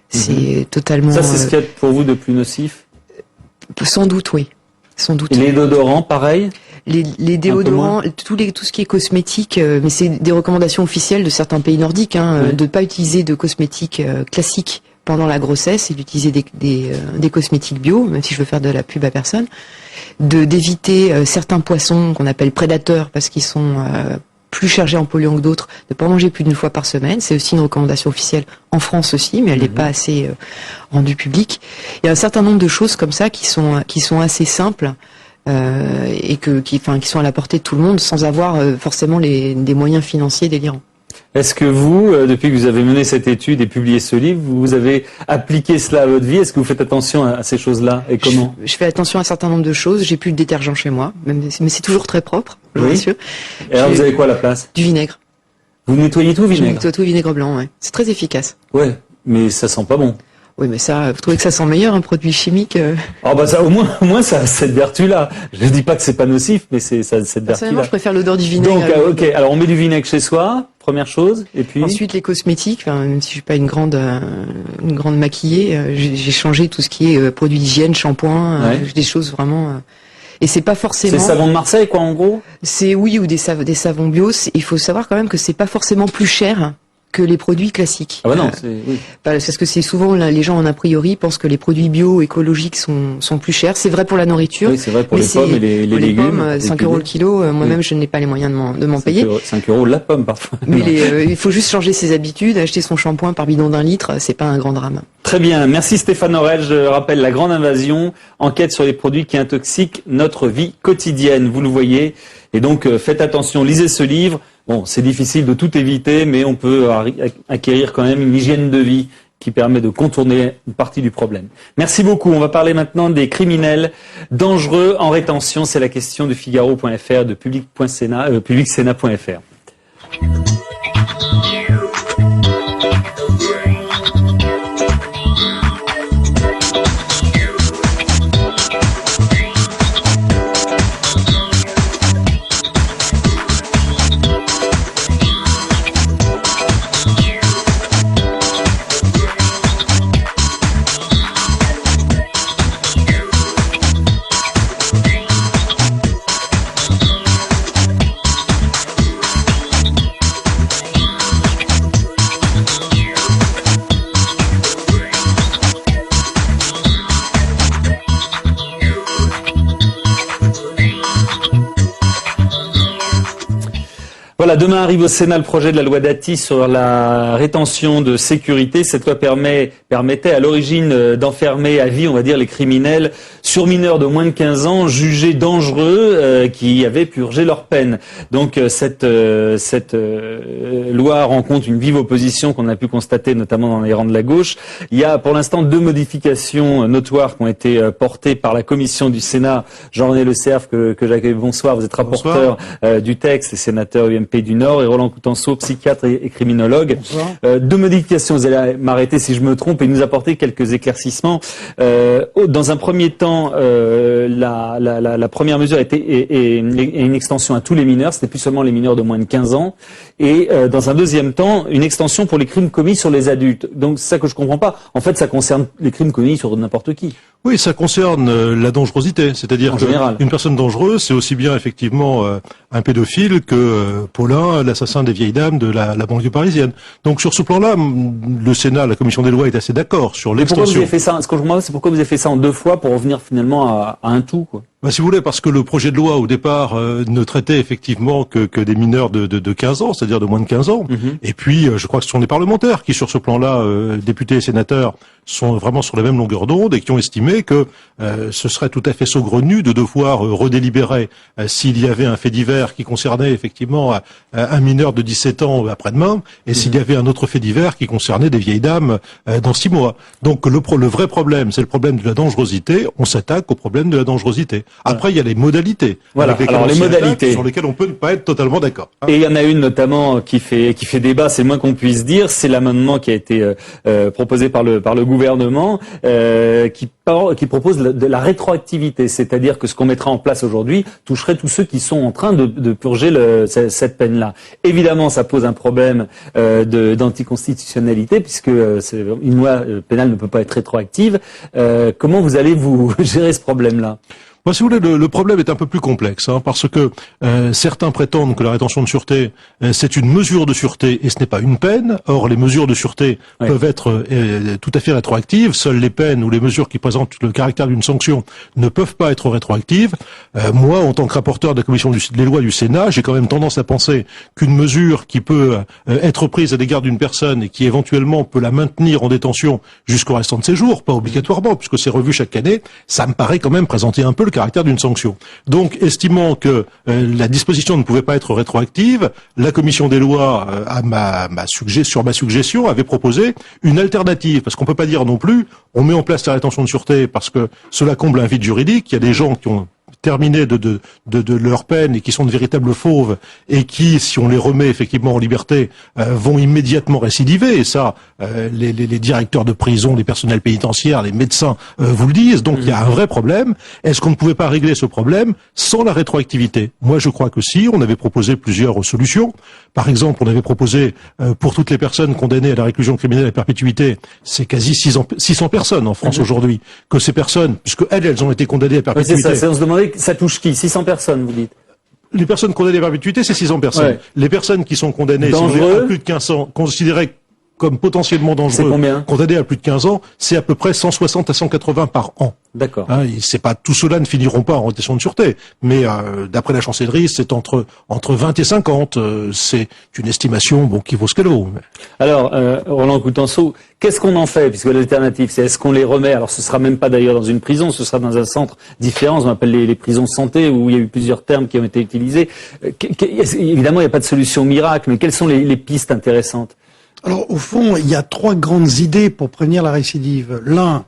C'est totalement. Ça, c'est ce qu'il y a pour vous de plus nocif? Sans doute, oui. Sans doute. Et les déodorants, pareil? Les déodorants, tout ce qui est cosmétique, mais c'est des recommandations officielles de certains pays nordiques, de ne pas utiliser de cosmétiques classiques pendant la grossesse et d'utiliser des cosmétiques bio, même si je veux faire de la pub à personne, d'éviter certains poissons qu'on appelle prédateurs parce qu'ils sont plus chargés en polluants que d'autres, de ne pas manger plus d'une fois par semaine. C'est aussi une recommandation officielle en France aussi, mais elle n'est pas assez rendue publique. Il y a un certain nombre de choses comme ça qui sont assez simples. Qui sont à la portée de tout le monde sans avoir forcément des moyens financiers délirants. Est-ce que vous, depuis que vous avez mené cette étude et publié ce livre, vous avez appliqué cela à votre vie? Est-ce que vous faites attention à ces choses-là et comment? Je fais attention à un certain nombre de choses. J'ai plus de détergent chez moi, mais c'est toujours très propre, je vous rassure. Et alors vous avez quoi à la place? Du vinaigre. Vous nettoyez tout au vinaigre? Je nettoie tout au vinaigre blanc, ouais. C'est très efficace. Ouais, mais ça sent pas bon. Oui, mais ça, vous trouvez que ça sent meilleur, un produit chimique Oh bah ça, au moins ça a cette vertu-là. Je dis pas que c'est pas nocif, mais c'est cette vertu-là. Personnellement, je préfère l'odeur du vinaigre. Donc, ok, alors on met du vinaigre chez soi, première chose, et puis... Ensuite, les cosmétiques, même si je suis pas une grande maquillée, j'ai changé tout ce qui est produits d'hygiène, shampoing, des choses vraiment... Et c'est pas forcément... C'est savon de Marseille, quoi, en gros? C'est, oui, ou des savons bio. Il faut savoir quand même que c'est pas forcément plus cher que les produits classiques. Ah bah non, oui. Parce que c'est souvent, les gens en a priori pensent que les produits bio, écologiques sont plus chers. C'est vrai pour la nourriture. Oui, c'est vrai pour les pommes et les légumes. Pommes, 5 € le kilo, moi-même je n'ai pas les moyens de m'en payer. 5 € la pomme parfois. Mais il faut juste changer ses habitudes, acheter son shampoing par bidon d'1 litre, c'est pas un grand drame. Très bien, merci Stéphane Aurel. Je rappelle La Grande Invasion, enquête sur les produits qui intoxiquent notre vie quotidienne, vous le voyez. Et donc faites attention, lisez ce livre. Bon, c'est difficile de tout éviter, mais on peut acquérir quand même une hygiène de vie qui permet de contourner une partie du problème. Merci beaucoup. On va parler maintenant des criminels dangereux en rétention. C'est la question de Figaro.fr, de publicsena.fr. Voilà, demain arrive au Sénat le projet de la loi Dati sur la rétention de sécurité. Cette loi permettait à l'origine d'enfermer à vie, on va dire, les criminels sur mineurs de moins de 15 ans jugés dangereux qui avaient purgé leur peine. Donc cette loi rencontre une vive opposition qu'on a pu constater notamment dans les rangs de la gauche. Il y a pour l'instant 2 modifications notoires qui ont été portées par la commission du Sénat. Jean-René Le Cerf, que j'accueille, bonsoir, vous êtes rapporteur du texte et sénateur UMP du Nord, et Roland Coutenceau, psychiatre et criminologue. 2 modifications, vous allez m'arrêter si je me trompe et nous apporter quelques éclaircissements. Dans un premier temps, la première mesure est une extension à tous les mineurs, c'était plus seulement les mineurs de moins de 15 ans, et dans un deuxième temps, une extension pour les crimes commis sur les adultes. Donc c'est ça que je comprends pas. En fait, ça concerne les crimes commis sur n'importe qui. Oui, ça concerne la dangerosité, c'est-à-dire qu'une personne dangereuse, c'est aussi bien effectivement un pédophile que Paulin, l'assassin des vieilles dames de la banlieue parisienne. Donc sur ce plan-là, le Sénat, la commission des lois est assez d'accord sur l'extension. Pourquoi vous avez fait ça? Ce que je comprends, c'est pourquoi vous avez fait ça en 2 fois pour revenir finalement à un tout, quoi. Si vous voulez, parce que le projet de loi, au départ, ne traitait effectivement que des mineurs de 15 ans, c'est-à-dire de moins de 15 ans. Et puis, je crois que ce sont des parlementaires qui, sur ce plan-là, députés et sénateurs, sont vraiment sur la même longueur d'onde et qui ont estimé que ce serait tout à fait saugrenu de devoir redélibérer s'il y avait un fait divers qui concernait effectivement un mineur de 17 ans après-demain, et s'il y avait un autre fait divers qui concernait des vieilles dames dans 6 mois. Donc le vrai problème, c'est le problème de la dangerosité. On s'attaque au problème de la dangerosité. Après, il y a les modalités. Voilà. Alors les modalités sur lesquelles on peut ne pas être totalement d'accord. Et il y en a une notamment qui fait débat, c'est le moins qu'on puisse dire, c'est l'amendement qui a été proposé par le gouvernement, qui propose de la rétroactivité, c'est-à-dire que ce qu'on mettra en place aujourd'hui toucherait tous ceux qui sont en train de purger cette peine-là. Évidemment, ça pose un problème d'anticonstitutionnalité, puisque une loi pénale ne peut pas être rétroactive. Comment vous allez gérer ce problème-là ? Si vous voulez, le problème est un peu plus complexe, parce que certains prétendent que la rétention de sûreté, c'est une mesure de sûreté et ce n'est pas une peine. Or, les mesures de sûreté peuvent être tout à fait rétroactives. Seules les peines ou les mesures qui présentent le caractère d'une sanction ne peuvent pas être rétroactives. Moi, en tant que rapporteur de la commission des lois du Sénat, j'ai quand même tendance à penser qu'une mesure qui peut être prise à l'égard d'une personne et qui éventuellement peut la maintenir en détention jusqu'au restant de ses jours, pas obligatoirement, puisque c'est revu chaque année, ça me paraît quand même présenter un peu le caractère d'une sanction. Donc, estimant que la disposition ne pouvait pas être rétroactive, la commission des lois, sur ma suggestion, avait proposé une alternative, parce qu'on peut pas dire non plus, on met en place la rétention de sûreté parce que cela comble un vide juridique. Il y a des gens qui ont terminé de leur peine et qui sont de véritables fauves et qui, si on les remet effectivement en liberté, vont immédiatement récidiver. Et ça, les directeurs de prison, les personnels pénitentiaires, les médecins vous le disent. Donc il y a un vrai problème. Est-ce qu'on ne pouvait pas régler ce problème sans la rétroactivité? Moi, je crois que si. On avait proposé plusieurs solutions. Par exemple, on avait proposé pour toutes les personnes condamnées à la réclusion criminelle à perpétuité, c'est quasi 600 personnes en France aujourd'hui, que ces personnes, puisque elles ont été condamnées à perpétuité. C'est ça, on se demandait, ça touche qui? 600 personnes, vous dites? Les personnes condamnées à perpétuité, c'est 600 personnes. Ouais. Les personnes qui sont condamnées à plus de 15 ans, considérées comme potentiellement dangereux, condamnés à plus de 15 ans, c'est à peu près 160 à 180 par an. D'accord. C'est pas, tout cela ne finiront pas en rétention de sûreté, mais d'après la chancellerie, c'est entre 20 et 50. C'est une estimation qui vaut ce qu'elle vaut. Alors, Roland Coutenceau, qu'est-ce qu'on en fait? Puisque l'alternative, c'est est-ce qu'on les remet? Alors, ce sera même pas d'ailleurs dans une prison, ce sera dans un centre différent, on appelle les prisons santé, où il y a eu plusieurs termes qui ont été utilisés. Évidemment, il n'y a pas de solution miracle, mais quelles sont les pistes intéressantes? Alors, au fond, il y a 3 grandes idées pour prévenir la récidive. L'un,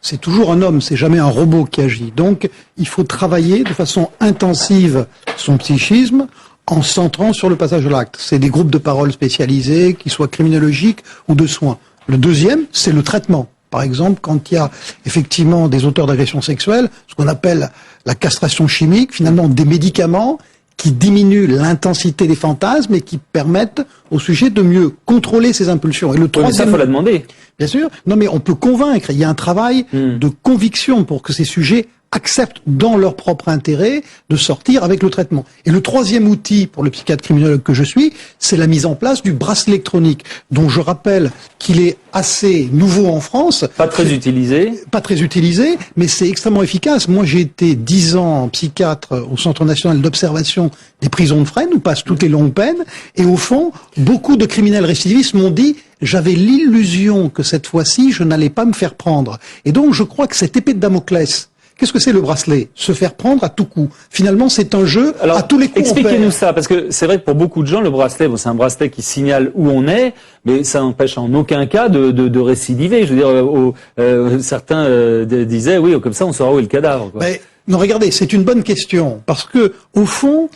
c'est toujours un homme, c'est jamais un robot qui agit. Donc, il faut travailler de façon intensive son psychisme en centrant sur le passage à l'acte. C'est des groupes de parole spécialisés, qui soient criminologiques ou de soins. Le deuxième, c'est le traitement. Par exemple, quand il y a effectivement des auteurs d'agressions sexuelles, ce qu'on appelle la castration chimique, finalement des médicaments qui diminuent l'intensité des fantasmes et qui permettent au sujet de mieux contrôler ses impulsions. Et le troisième, ça, faut la demander. Bien sûr. Non, mais on peut convaincre. Il y a un travail de conviction pour que ces sujets acceptent dans leur propre intérêt de sortir avec le traitement. Et le troisième outil pour le psychiatre criminologue que je suis, c'est la mise en place du bracelet électronique, dont je rappelle qu'il est assez nouveau en France. Pas très utilisé. Pas très utilisé, mais c'est extrêmement efficace. Moi, j'ai été 10 ans psychiatre au Centre national d'observation des prisons de Fresnes, où passent toutes les longues peines. Et au fond, beaucoup de criminels récidivistes m'ont dit j'avais l'illusion que cette fois-ci, je n'allais pas me faire prendre. Et donc, je crois que cette épée de Damoclès, qu'est-ce que c'est le bracelet? Se faire prendre à tout coup. Finalement, c'est un jeu à tous les coups. Expliquez-nous ça, parce que c'est vrai que pour beaucoup de gens, le bracelet, c'est un bracelet qui signale où on est, mais ça n'empêche en aucun cas de récidiver. Je veux dire, certains disaient, oui, comme ça, on saura où est le cadavre. Quoi. Mais, non, regardez, c'est une bonne question, parce que au fond,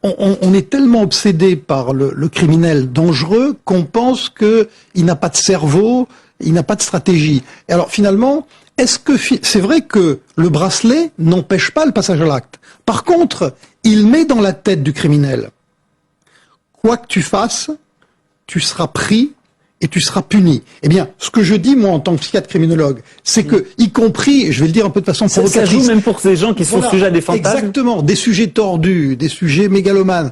on est tellement obsédé par le criminel dangereux qu'on pense qu'il n'a pas de cerveau, il n'a pas de stratégie. Et alors finalement, est-ce que c'est vrai que le bracelet n'empêche pas le passage à l'acte? Par contre, il met dans la tête du criminel, quoi que tu fasses, tu seras pris et tu seras puni. Eh bien, ce que je dis, moi, en tant que psychiatre criminologue, c'est que, y compris, je vais le dire un peu de façon provocatrice... Ça joue même pour ces gens qui sont sujets à des fantasmes. Exactement, des sujets tordus, des sujets mégalomanes.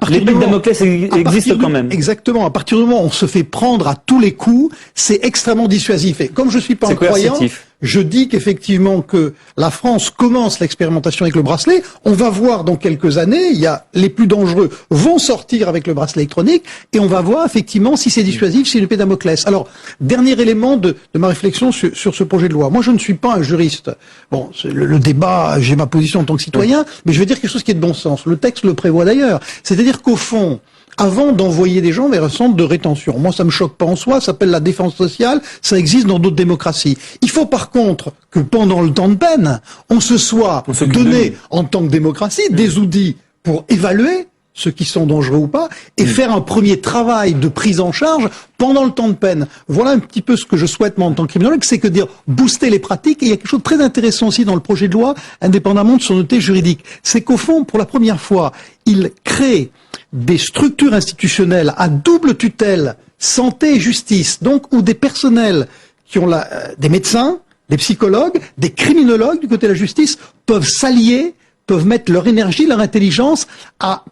L'épée de Damoclès existe quand même. Exactement, à partir du moment où on se fait prendre à tous les coups, c'est extrêmement dissuasif. Et comme je suis pas un croyant... je dis qu'effectivement que la France commence l'expérimentation avec le bracelet. On va voir dans quelques années, les plus dangereux vont sortir avec le bracelet électronique et on va voir effectivement si c'est dissuasif, si c'est une épée Damoclès. Alors, dernier élément de ma réflexion sur ce projet de loi. Moi, je ne suis pas un juriste. Bon, le débat, j'ai ma position en tant que citoyen, mais je vais dire quelque chose qui est de bon sens. Le texte le prévoit d'ailleurs. C'est-à-dire qu'au fond, avant d'envoyer des gens vers un centre de rétention. Moi, ça me choque pas en soi, ça s'appelle la défense sociale, ça existe dans d'autres démocraties. Il faut par contre que pendant le temps de peine, on se soit donné, en tant que démocratie, des outils pour évaluer ceux qui sont dangereux ou pas, et faire un premier travail de prise en charge pendant le temps de peine. Voilà un petit peu ce que je souhaite, moi, en tant que criminologue, c'est que dire booster les pratiques, et il y a quelque chose de très intéressant aussi dans le projet de loi, indépendamment de son noté juridique. C'est qu'au fond, pour la première fois, il crée des structures institutionnelles à double tutelle, santé et justice, donc où des personnels qui ont des médecins, des psychologues, des criminologues du côté de la justice peuvent s'allier, peuvent mettre leur énergie, leur intelligence à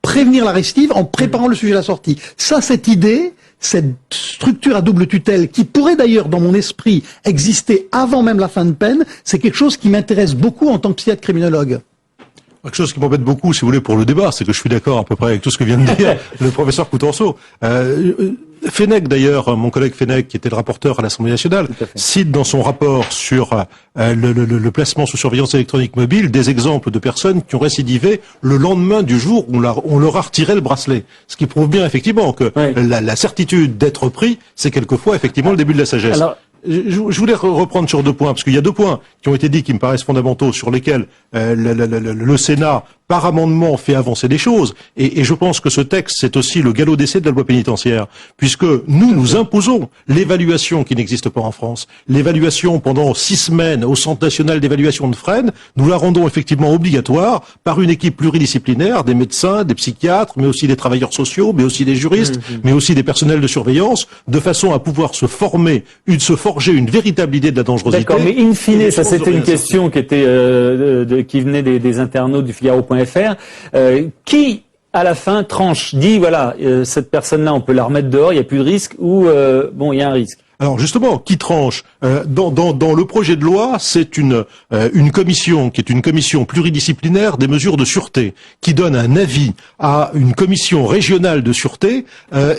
prévenir la récidive en préparant le sujet à la sortie. Ça, cette idée, cette structure à double tutelle, qui pourrait d'ailleurs, dans mon esprit, exister avant même la fin de peine, c'est quelque chose qui m'intéresse beaucoup en tant que psychiatre criminologue. Quelque chose qui m'embête beaucoup, si vous voulez, pour le débat, c'est que je suis d'accord à peu près avec tout ce que vient de dire le professeur Coutenceau. Fenech, d'ailleurs, mon collègue Fenech, qui était le rapporteur à l'Assemblée nationale, cite dans son rapport sur le placement sous surveillance électronique mobile des exemples de personnes qui ont récidivé le lendemain du jour où on leur a retiré le bracelet. Ce qui prouve bien, effectivement, que la certitude d'être pris, c'est quelquefois, effectivement, le début de la sagesse. Alors, je voulais reprendre sur deux points, parce qu'il y a deux points qui ont été dits qui me paraissent fondamentaux, sur lesquels le Sénat, par amendement, fait avancer des choses. Et je pense que ce texte, c'est aussi le galop d'essai de la loi pénitentiaire, puisque nous imposons l'évaluation qui n'existe pas en France. L'évaluation pendant 6 semaines au Centre national d'évaluation de Fresnes, nous la rendons effectivement obligatoire par une équipe pluridisciplinaire, des médecins, des psychiatres, mais aussi des travailleurs sociaux, mais aussi des juristes, mais aussi des personnels de surveillance, de façon à pouvoir se forger une véritable idée de la dangerosité. D'accord, mais in fine, ça c'était une question qui était qui venait des internautes du Figaro.fr. Qui, à la fin, tranche, dit voilà, cette personne-là, on peut la remettre dehors, il n'y a plus de risque, ou bon, il y a un risque. Alors justement, qui tranche dans le projet de loi, c'est une commission qui est une commission pluridisciplinaire des mesures de sûreté, qui donne un avis à une commission régionale de sûreté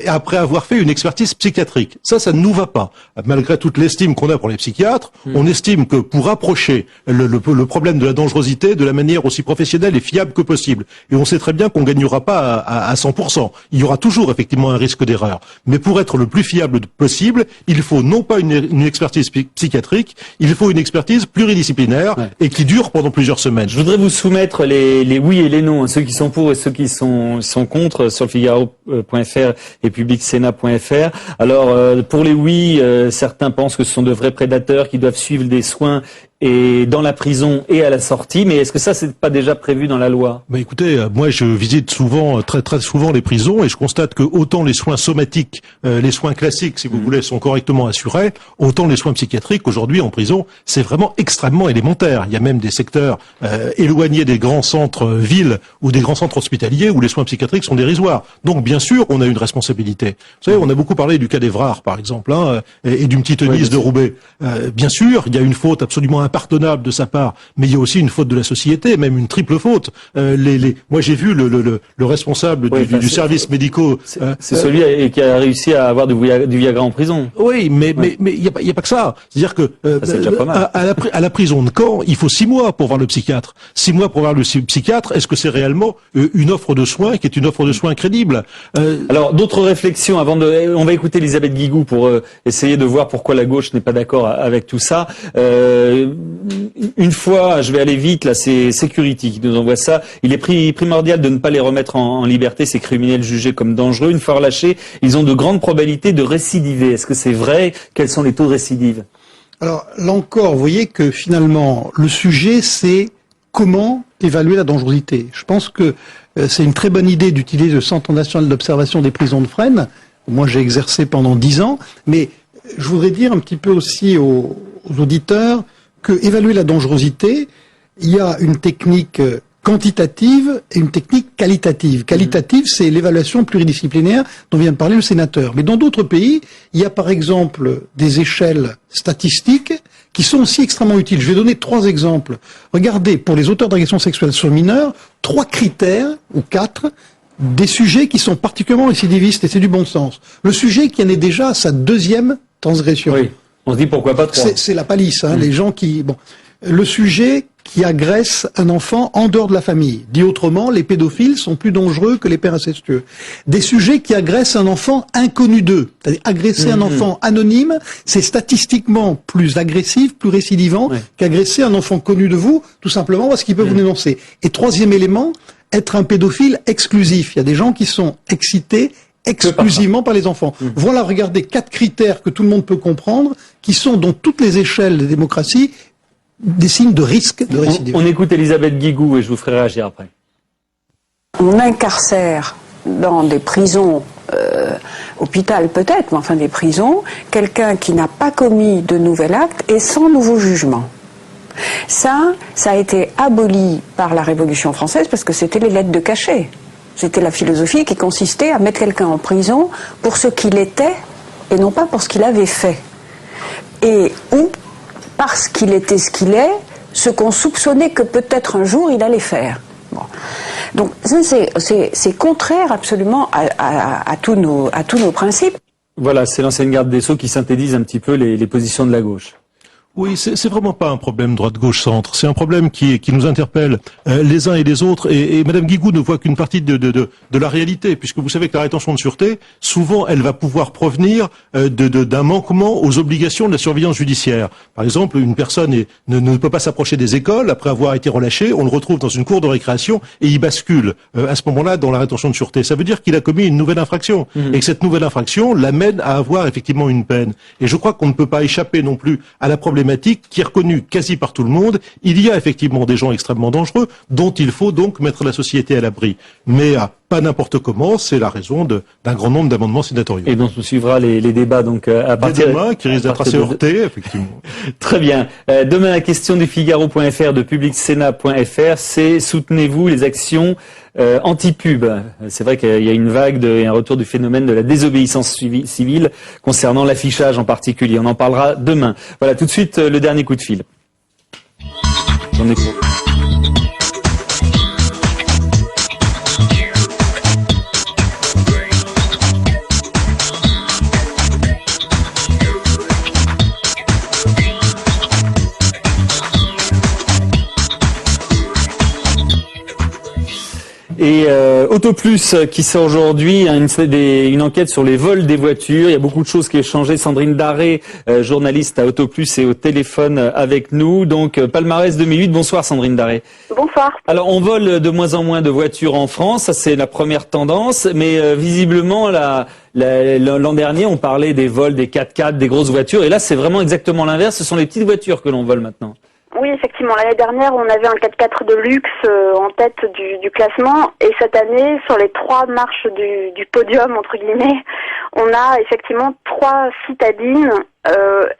après avoir fait une expertise psychiatrique. Ça ne nous va pas. Malgré toute l'estime qu'on a pour les psychiatres, on estime que pour approcher le problème de la dangerosité de la manière aussi professionnelle et fiable que possible, et on sait très bien qu'on gagnera pas à 100%. Il y aura toujours effectivement un risque d'erreur. Mais pour être le plus fiable possible, il faut non pas une expertise psychiatrique, il faut une expertise pluridisciplinaire et qui dure pendant plusieurs semaines. Je voudrais vous soumettre les oui et les non, ceux qui sont pour et ceux qui sont contre sur le Figaro.fr et publicsena.fr. Alors pour les oui, certains pensent que ce sont de vrais prédateurs qui doivent suivre des soins et dans la prison et à la sortie, mais est-ce que ça c'est pas déjà prévu dans la loi? Bah écoutez, moi je visite souvent, très souvent les prisons et je constate que autant les soins somatiques, les soins classiques si vous voulez, sont correctement assurés, autant les soins psychiatriques aujourd'hui en prison, c'est vraiment extrêmement élémentaire. Il y a même des secteurs éloignés des grands centres villes ou des grands centres hospitaliers où les soins psychiatriques sont dérisoires. Donc bien sûr, on a une responsabilité. Vous savez, on a beaucoup parlé du cas d'Evrard par exemple, et du petit Denise de Roubaix. Bien sûr, il y a une faute absolument impardonnable de sa part, mais il y a aussi une faute de la société, même une triple faute. Moi j'ai vu le responsable du service médical. C'est celui qui a réussi à avoir du Viagra en prison. Oui, mais il y a pas que ça. C'est-à-dire que à la prison de Caen, il faut 6 mois pour voir le psychiatre. 6 mois pour voir le psychiatre. Est-ce que c'est réellement une offre de soins qui est une offre de soins crédible? Alors d'autres réflexions avant de. On va écouter Elisabeth Guigou pour essayer de voir pourquoi la gauche n'est pas d'accord avec tout ça. Une fois, je vais aller vite, là, c'est Security qui nous envoie ça. Il est primordial de ne pas les remettre en liberté, ces criminels jugés comme dangereux. Une fois relâchés, ils ont de grandes probabilités de récidiver. Est-ce que c'est vrai? Quels sont les taux de récidive? Alors, là encore, vous voyez que finalement, le sujet, c'est comment évaluer la dangerosité. Je pense que c'est une très bonne idée d'utiliser le Centre national d'observation des prisons de Fresnes. Moi, j'ai exercé pendant 10 ans, mais je voudrais dire un petit peu aussi aux auditeurs que évaluer la dangerosité, il y a une technique quantitative et une technique qualitative. Qualitative, c'est l'évaluation pluridisciplinaire dont vient de parler le sénateur. Mais dans d'autres pays, il y a par exemple des échelles statistiques qui sont aussi extrêmement utiles. Je vais donner 3 exemples. Regardez, pour les auteurs d'agressions sexuelles sur mineurs, 3 critères, ou 4, des sujets qui sont particulièrement récidivistes, et c'est du bon sens. Le sujet qui en est déjà à sa 2e transgression. Oui. On se dit pourquoi pas 3. C'est la palisse, hein, les gens qui... Bon. Le sujet qui agresse un enfant en dehors de la famille. Dit autrement, les pédophiles sont plus dangereux que les pères incestueux. Des sujets qui agressent un enfant inconnu d'eux. C'est-à-dire agresser un enfant anonyme, c'est statistiquement plus agressif, plus récidivant qu'agresser un enfant connu de vous, tout simplement parce qu'il peut vous dénoncer. Et 3e élément, être un pédophile exclusif. Il y a des gens qui sont excités exclusivement par les enfants. Voilà, regardez 4 critères que tout le monde peut comprendre, qui sont dans toutes les échelles des démocraties des signes de risque de récidive. On écoute Elisabeth Guigou et je vous ferai réagir après. On incarcère dans des prisons, hôpital peut-être, mais enfin des prisons, quelqu'un qui n'a pas commis de nouvel acte et sans nouveau jugement. Ça a été aboli par la Révolution française parce que c'était les lettres de cachet. C'était la philosophie qui consistait à mettre quelqu'un en prison pour ce qu'il était et non pas pour ce qu'il avait fait. Et ou parce qu'il était ce qu'il est, ce qu'on soupçonnait que peut-être un jour il allait faire. Bon. Donc c'est contraire absolument à tous nos principes. Voilà, c'est l'ancienne garde des Sceaux qui synthétise un petit peu les positions de la gauche. Oui, c'est vraiment pas un problème droite-gauche-centre. C'est un problème qui nous interpelle les uns et les autres. Et Madame Guigou ne voit qu'une partie de la réalité, puisque vous savez que la rétention de sûreté, souvent, elle va pouvoir provenir d'un manquement aux obligations de la surveillance judiciaire. Par exemple, une personne ne peut pas s'approcher des écoles après avoir été relâché. On le retrouve dans une cour de récréation et il bascule à ce moment-là dans la rétention de sûreté. Ça veut dire qu'il a commis une nouvelle infraction et que cette nouvelle infraction l'amène à avoir effectivement une peine. Et je crois qu'on ne peut pas échapper non plus à la problématique qui est reconnue quasi par tout le monde. Il y a effectivement des gens extrêmement dangereux dont il faut donc mettre la société à l'abri. Mais pas n'importe comment, c'est la raison d'un grand nombre d'amendements sénatoriaux. Et donc on suivra les débats donc à partir de demain, qui risquent d'être assez heurtés, effectivement. Très bien. Demain, la question du Figaro.fr, de publicsénat.fr, c'est soutenez-vous les actions anti-pub. C'est vrai qu'il y a une vague et un retour du phénomène de la désobéissance civile concernant l'affichage en particulier. On en parlera demain. Voilà, tout de suite le dernier coup de fil. J'en ai pour... Et Autoplus qui sort aujourd'hui une enquête sur les vols des voitures. Il y a beaucoup de choses qui ont changé. Sandrine Daré, journaliste à Autoplus, est au téléphone avec nous. Donc palmarès 2008. Bonsoir Sandrine Daré. Bonsoir. Alors on vole de moins en moins de voitures en France, ça c'est la première tendance. Mais visiblement l'an dernier on parlait des vols des 4x4, des grosses voitures. Et là c'est vraiment exactement l'inverse. Ce sont les petites voitures que l'on vole maintenant. Oui, effectivement. L'année dernière, on avait un 4x4 de luxe en tête du classement. Et cette année, sur les 3 marches du podium, entre guillemets, on a effectivement 3 citadines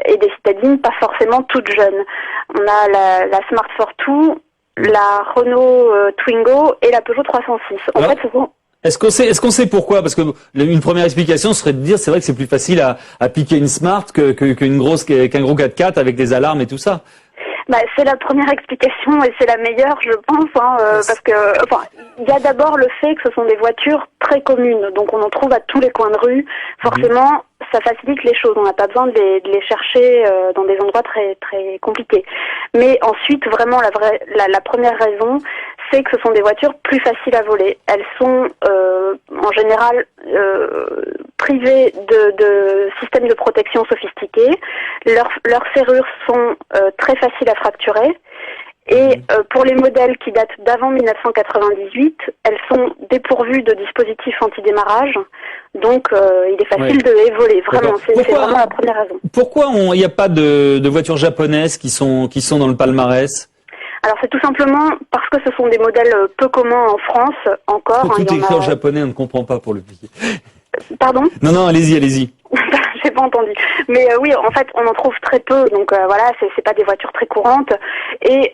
et des citadines pas forcément toutes jeunes. On a la Smart Fortwo, la Renault Twingo et la Peugeot 306. En fait, ce sont... Est-ce qu'on sait pourquoi? Parce que une première explication serait de dire, c'est vrai que c'est plus facile à piquer une Smart qu'un gros 4x4 avec des alarmes et tout ça. C'est la première explication et c'est la meilleure, je pense, parce que il y a d'abord le fait que ce sont des voitures très communes, donc on en trouve à tous les coins de rue. Forcément, ça facilite les choses. On n'a pas besoin de les chercher dans des endroits très très compliqués. Mais ensuite, vraiment, la première raison, c'est que ce sont des voitures plus faciles à voler. Elles sont en général privées de systèmes de protection sophistiqués. Leurs serrures sont très faciles à fracturer. Et pour les modèles qui datent d'avant 1998, elles sont dépourvues de dispositifs anti-démarrage. Donc il est facile de les voler. Vraiment, c'est vraiment la première raison. Pourquoi il n'y a pas de voitures japonaises qui sont dans le palmarès? Alors c'est tout simplement parce que ce sont des modèles peu communs en France encore. Tout écrit en japonais, on ne comprend pas pour le pays. Pardon? Non, allez-y. J'ai pas entendu. Mais oui, en fait, on en trouve très peu. Donc voilà, c'est pas des voitures très courantes. Et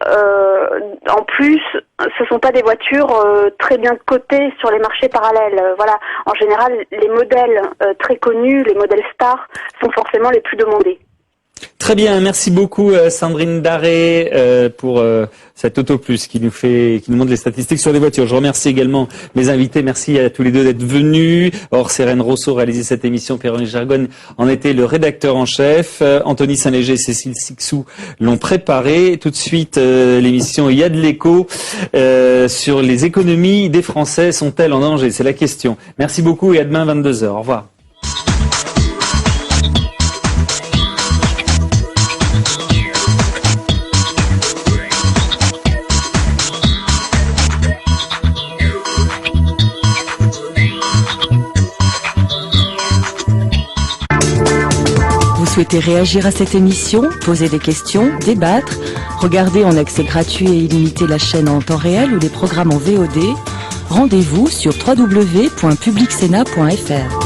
en plus, ce sont pas des voitures très bien cotées sur les marchés parallèles. Voilà. En général, les modèles très connus, les modèles stars, sont forcément les plus demandés. Très bien, merci beaucoup Sandrine Daré pour cette Auto Plus qui nous montre les statistiques sur les voitures. Je remercie également mes invités, merci à tous les deux d'être venus. Or, Sérène Rousseau réalisait cette émission, Pierre-Henri Gergonne en était le rédacteur en chef, Anthony Saint-Léger et Cécile Sixou l'ont préparé. Tout de suite, l'émission Il y a de l'écho sur les économies des Français sont-elles en danger? C'est la question. Merci beaucoup et à demain 22h. Au revoir. Vous souhaitez réagir à cette émission, poser des questions, débattre, regarder en accès gratuit et illimité la chaîne en temps réel ou les programmes en VOD? Rendez-vous sur www.publicsena.fr.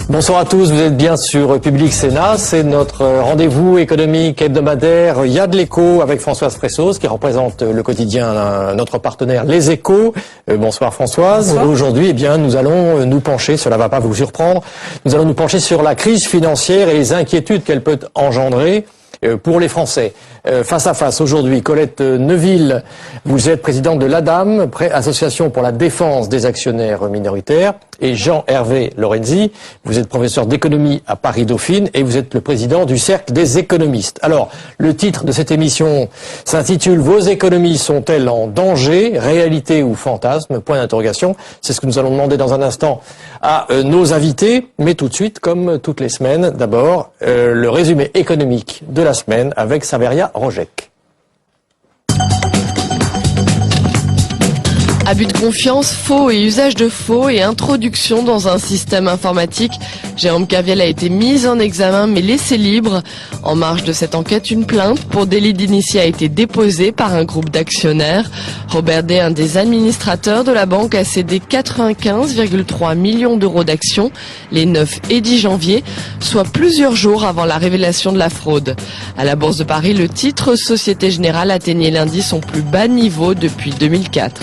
Bonsoir à tous, vous êtes bien sur Public Sénat, c'est notre rendez-vous économique hebdomadaire. Il y a de l'écho avec Françoise Fressos qui représente le quotidien, notre partenaire Les Échos. Bonsoir Françoise. Bonsoir. Aujourd'hui, eh bien, nous allons nous pencher, cela va pas vous surprendre, nous allons nous pencher sur la crise financière et les inquiétudes qu'elle peut engendrer pour les Français. Face à face aujourd'hui, Colette Neuville, vous êtes présidente de l'ADAM, Association pour la défense des actionnaires minoritaires, et Jean-Hervé Lorenzi, vous êtes professeur d'économie à Paris-Dauphine et vous êtes le président du Cercle des économistes. Alors, le titre de cette émission s'intitule « Vos économies sont-elles en danger? Réalité ou fantasme ?» Point d'interrogation. C'est ce que nous allons demander dans un instant à nos invités, mais tout de suite, comme toutes les semaines, d'abord, le résumé économique de la semaine avec Saveria Rojek. Abus de confiance, faux et usage de faux et introduction dans un système informatique. Jérôme Kerviel a été mis en examen mais laissé libre. En marge de cette enquête, une plainte pour délit d'initié a été déposée par un groupe d'actionnaires. Robert D., un des administrateurs de la banque, a cédé 95,3 millions d'euros d'actions les 9 et 10 janvier, soit plusieurs jours avant la révélation de la fraude. À la Bourse de Paris, le titre Société Générale atteignait lundi son plus bas niveau depuis 2004.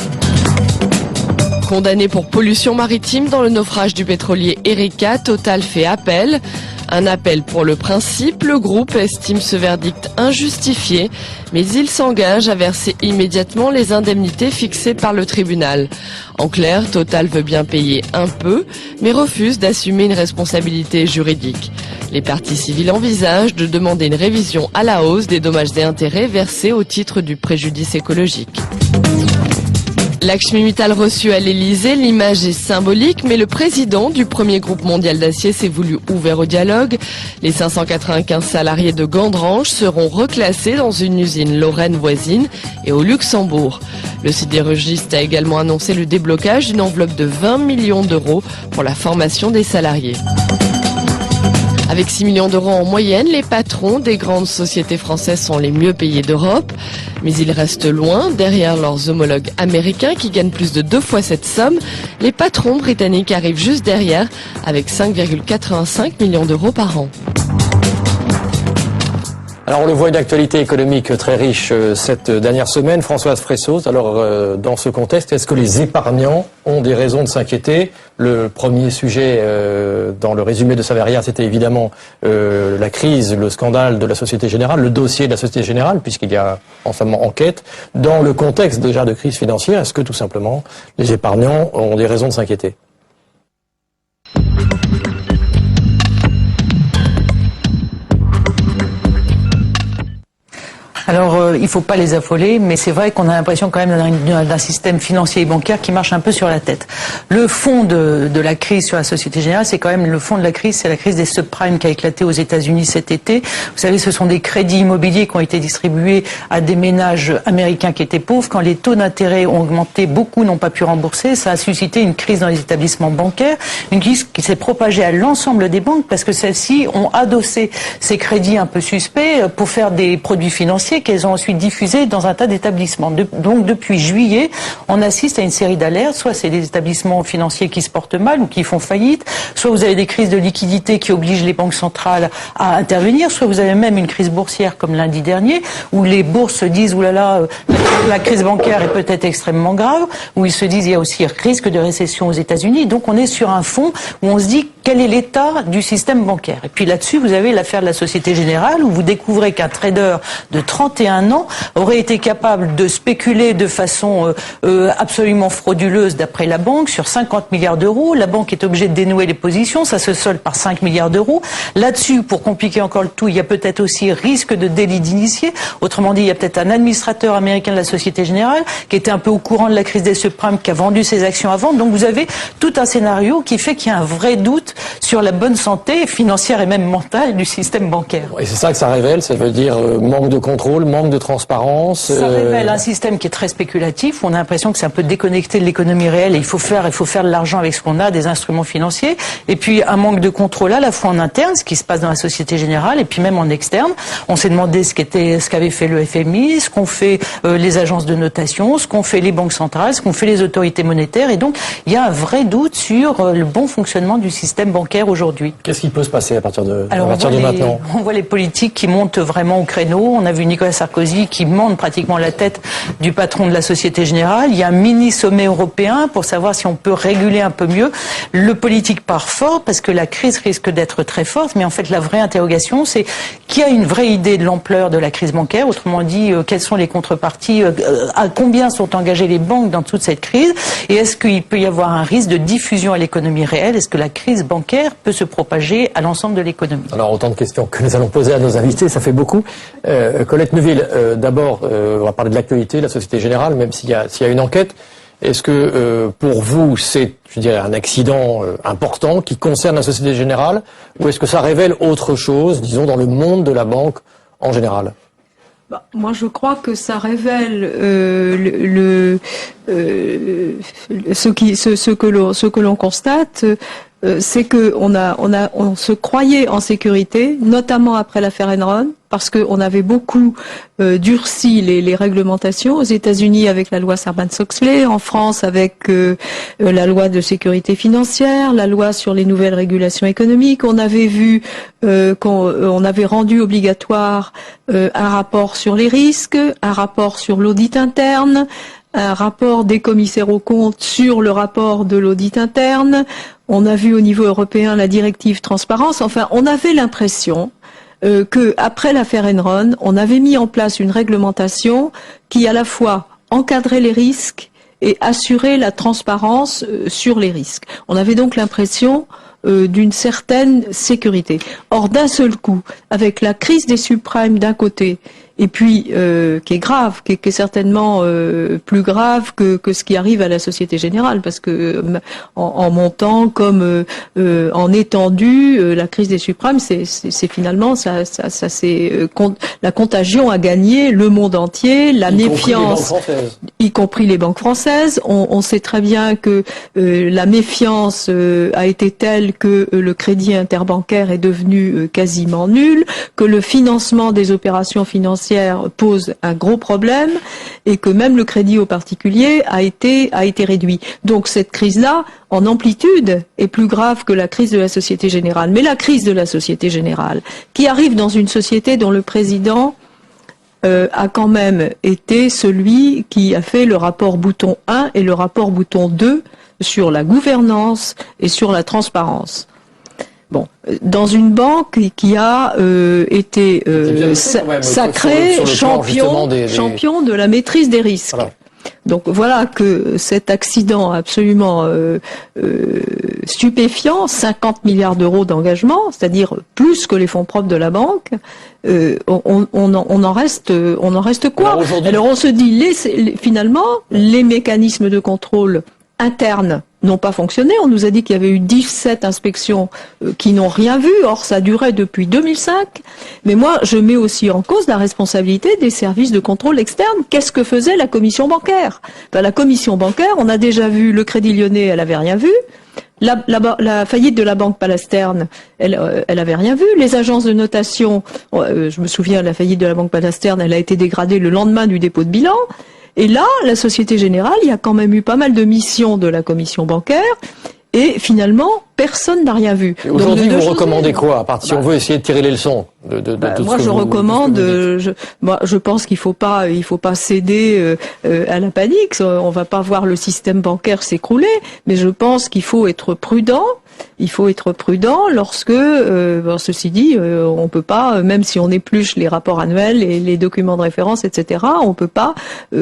Condamné pour pollution maritime dans le naufrage du pétrolier Erika, Total fait appel. Un appel pour le principe, le groupe estime ce verdict injustifié, mais il s'engage à verser immédiatement les indemnités fixées par le tribunal. En clair, Total veut bien payer un peu, mais refuse d'assumer une responsabilité juridique. Les parties civiles envisagent de demander une révision à la hausse des dommages et intérêts versés au titre du préjudice écologique. Lakshmi Mittal reçu à l'Elysée, l'image est symbolique, mais le président du premier groupe mondial d'acier s'est voulu ouvert au dialogue. Les 595 salariés de Gandrange seront reclassés dans une usine lorraine voisine et au Luxembourg. Le sidérurgiste a également annoncé le déblocage d'une enveloppe de 20 millions d'euros pour la formation des salariés. Avec 6 millions d'euros en moyenne, les patrons des grandes sociétés françaises sont les mieux payés d'Europe. Mais ils restent loin, derrière leurs homologues américains qui gagnent plus de 2 fois cette somme. Les patrons britanniques arrivent juste derrière avec 5,85 millions d'euros par an. Alors on le voit, une actualité économique très riche cette dernière semaine. Françoise Fressos, alors dans ce contexte, est-ce que les épargnants ont des raisons de s'inquiéter? Le premier sujet dans le résumé de Saveria, c'était évidemment la crise, le scandale de la Société Générale, le dossier de la Société Générale, puisqu'il y a entièrement enquête. Dans le contexte déjà de crise financière, est-ce que tout simplement les épargnants ont des raisons de s'inquiéter? Alors, il faut pas les affoler, mais c'est vrai qu'on a l'impression quand même d'un système financier et bancaire qui marche un peu sur la tête. Le fond de la crise sur la Société Générale, c'est quand même le fond de la crise, c'est la crise des subprimes qui a éclaté aux États-Unis cet été. Vous savez, ce sont des crédits immobiliers qui ont été distribués à des ménages américains qui étaient pauvres. Quand les taux d'intérêt ont augmenté, beaucoup n'ont pas pu rembourser. Ça a suscité une crise dans les établissements bancaires, une crise qui s'est propagée à l'ensemble des banques parce que celles-ci ont adossé ces crédits un peu suspects pour faire des produits financiers. financiers qu'elles ont ensuite diffusés dans un tas d'établissements. Donc depuis juillet, on assiste à une série d'alertes. Soit c'est des établissements financiers qui se portent mal ou qui font faillite, soit vous avez des crises de liquidité qui obligent les banques centrales à intervenir, soit vous avez même une crise boursière comme lundi dernier, où les bourses se disent oulala, la crise bancaire est peut-être extrêmement grave, où ils se disent il y a aussi risque de récession aux États-Unis. Donc on est sur un fond où on se dit quel est l'état du système bancaire. Et puis là-dessus, vous avez l'affaire de la Société Générale, où vous découvrez qu'un trader de 31 ans aurait été capable de spéculer de façon absolument frauduleuse, d'après la banque, sur 50 milliards d'euros. La banque est obligée de dénouer les positions, ça se solde par 5 milliards d'euros. Là-dessus, pour compliquer encore le tout, il y a peut-être aussi risque de délit d'initié. Autrement dit, il y a peut-être un administrateur américain de la Société Générale qui était un peu au courant de la crise des subprimes, qui a vendu ses actions avant. Donc vous avez tout un scénario qui fait qu'il y a un vrai doute sur la bonne santé financière et même mentale du système bancaire. Et c'est ça que ça révèle, ça veut dire manque de contrôle, manque de transparence. Ça révèle un système qui est très spéculatif, où on a l'impression que c'est un peu déconnecté de l'économie réelle et il faut faire de l'argent avec ce qu'on a, des instruments financiers. Et puis un manque de contrôle à la fois en interne, ce qui se passe dans la Société Générale, et puis même en externe. On s'est demandé ce qu'avait fait le FMI, ce qu'ont fait les agences de notation, ce qu'ont fait les banques centrales, ce qu'ont fait les autorités monétaires. Et donc il y a un vrai doute sur le bon fonctionnement du système bancaire aujourd'hui. Qu'est-ce qui peut se passer à partir de maintenant? On voit les politiques qui montent vraiment au créneau. On a vu Nicolas Sarkozy qui monte pratiquement la tête du patron de la Société Générale. Il y a un mini-sommet européen pour savoir si on peut réguler un peu mieux. Le politique part fort parce que la crise risque d'être très forte, mais en fait la vraie interrogation c'est qui a une vraie idée de l'ampleur de la crise bancaire, autrement dit quelles sont les contreparties, à combien sont engagées les banques dans toute cette crise, et est-ce qu'il peut y avoir un risque de diffusion à l'économie réelle, est-ce que la crise bancaire peut se propager à l'ensemble de l'économie? Alors autant de questions que nous allons poser à nos invités, ça fait beaucoup. Colette Neuville, d'abord on va parler de l'actualité, la Société Générale, même s'il y a une enquête. Est-ce que pour vous c'est, je dirais, un accident important qui concerne la Société Générale, ou est-ce que ça révèle autre chose, disons, dans le monde de la banque en général? Moi, je crois que ça révèle ce que l'on constate. C'est que on se croyait en sécurité, notamment après l'affaire Enron, parce qu'on avait beaucoup durci les réglementations, aux États-Unis avec la loi Sarbanes-Oxley, en France avec la loi de sécurité financière, la loi sur les nouvelles régulations économiques. On avait vu qu'on avait rendu obligatoire un rapport sur les risques, un rapport sur l'audit interne, un rapport des commissaires aux comptes sur le rapport de l'audit interne. On a vu au niveau européen la directive transparence. Enfin, on avait l'impression que après l'affaire Enron, on avait mis en place une réglementation qui à la fois encadrait les risques et assurait la transparence sur les risques. On avait donc l'impression d'une certaine sécurité. Or, d'un seul coup, avec la crise des subprimes d'un côté, et puis qui est grave, qui est certainement plus grave que ce qui arrive à la Société Générale, parce que en montant comme en étendue, la crise des subprimes, c'est finalement ça c'est la contagion a gagné le monde entier, la méfiance, y compris les banques françaises. On sait très bien que la méfiance a été telle que le crédit interbancaire est devenu quasiment nul, que le financement des opérations financières pose un gros problème et que même le crédit aux particuliers a été réduit. Donc cette crise-là, en amplitude, est plus grave que la crise de la Société Générale. Mais la crise de la Société Générale, qui arrive dans une société dont le président a quand même été celui qui a fait le rapport Bouton 1 et le rapport Bouton 2 sur la gouvernance et sur la transparence. Bon, dans une banque qui a été sacrée champion de la maîtrise des risques. Voilà. Donc voilà que cet accident absolument stupéfiant, 50 milliards d'euros d'engagement, c'est-à-dire plus que les fonds propres de la banque, on en reste quoi? Alors on se dit finalement les mécanismes de contrôle internes n'ont pas fonctionné. On nous a dit qu'il y avait eu 17 inspections qui n'ont rien vu. Or, ça durait depuis 2005. Mais moi, je mets aussi en cause la responsabilité des services de contrôle externe. Qu'est-ce que faisait la commission bancaire? La commission bancaire, on a déjà vu le Crédit Lyonnais, elle avait rien vu. La faillite de la banque Palasterne, elle avait rien vu. Les agences de notation, je me souviens, la faillite de la banque Palasterne, elle a été dégradée le lendemain du dépôt de bilan. Et là, la Société Générale, il y a quand même eu pas mal de missions de la commission bancaire. Et finalement, personne n'a rien vu. Aujourd'hui, vous recommandez quoi, à part si on veut essayer de tirer les leçons de tout ce que moi, je recommande. Je pense qu'il faut pas céder à la panique. On va pas voir le système bancaire s'écrouler, mais je pense qu'il faut être prudent. Il faut être prudent lorsque, ceci dit, on peut pas, même si on épluche les rapports annuels et les documents de référence, etc., on peut pas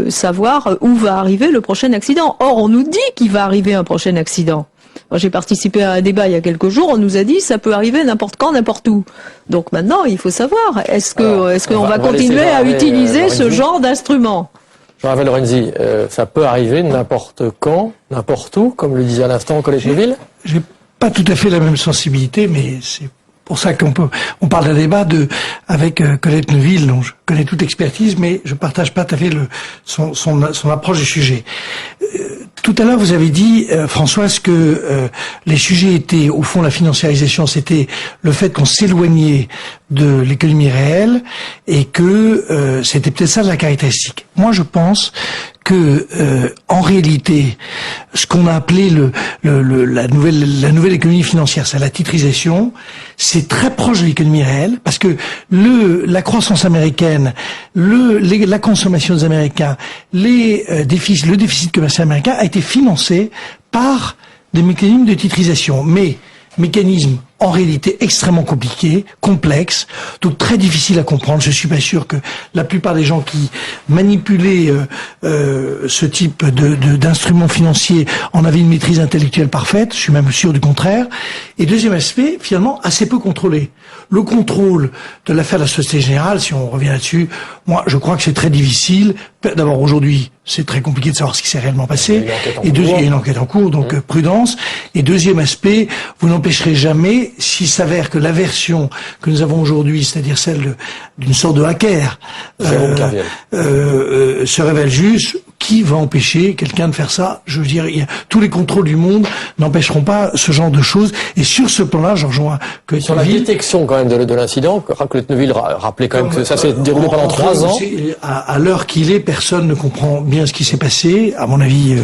savoir où va arriver le prochain accident. Or, on nous dit qu'il va arriver un prochain accident. Moi, j'ai participé à un débat il y a quelques jours. On nous a dit ça peut arriver n'importe quand, n'importe où. Donc maintenant, il faut savoir est-ce qu'on va continuer à utiliser ce genre d'instrument? Jean-Hervé Lorenzi, ça peut arriver n'importe quand, n'importe où, comme le disait à l'instant Colette Neuville. J'ai pas tout à fait la même sensibilité, mais c'est pour ça on parle d'un débat avec Colette Neuville, dont je connais toute expertise, mais je partage pas tout à fait son approche du sujet. Tout à l'heure, vous avez dit, Françoise, que les sujets étaient, au fond, la financiarisation, c'était le fait qu'on s'éloignait de l'économie réelle et que c'était peut-être ça la caractéristique. Moi, je pense que en réalité, ce qu'on a appelé la nouvelle économie financière, c'est la titrisation, c'est très proche de l'économie réelle, parce que la croissance américaine, la consommation des Américains, le déficit commercial américain a été financé par des mécanismes de titrisation, mais mécanisme en réalité extrêmement compliqué, complexe, donc très difficile à comprendre. Je suis pas sûr que la plupart des gens qui manipulaient ce type d'instruments financiers en avaient une maîtrise intellectuelle parfaite. Je suis même sûr du contraire. Et deuxième aspect, finalement, assez peu contrôlé. Le contrôle de l'affaire de la Société Générale, si on revient là-dessus, moi, je crois que c'est très difficile. D'abord, aujourd'hui, c'est très compliqué de savoir ce qui s'est réellement passé. Et il y a une enquête en cours, donc prudence. Et deuxième aspect, vous n'empêcherez jamais, s'il s'avère que la version que nous avons aujourd'hui, c'est-à-dire celle d'une sorte de hacker, se révèle juste, qui va empêcher quelqu'un de faire ça? Je veux dire, tous les contrôles du monde n'empêcheront pas ce genre de choses. Et sur ce plan-là, je rejoins que sur la détection quand même de l'incident, Colette Neuville rappelait quand même que ça s'est déroulé pendant 3 ans. À l'heure qu'il est, personne ne comprend bien ce qui s'est passé, à mon avis,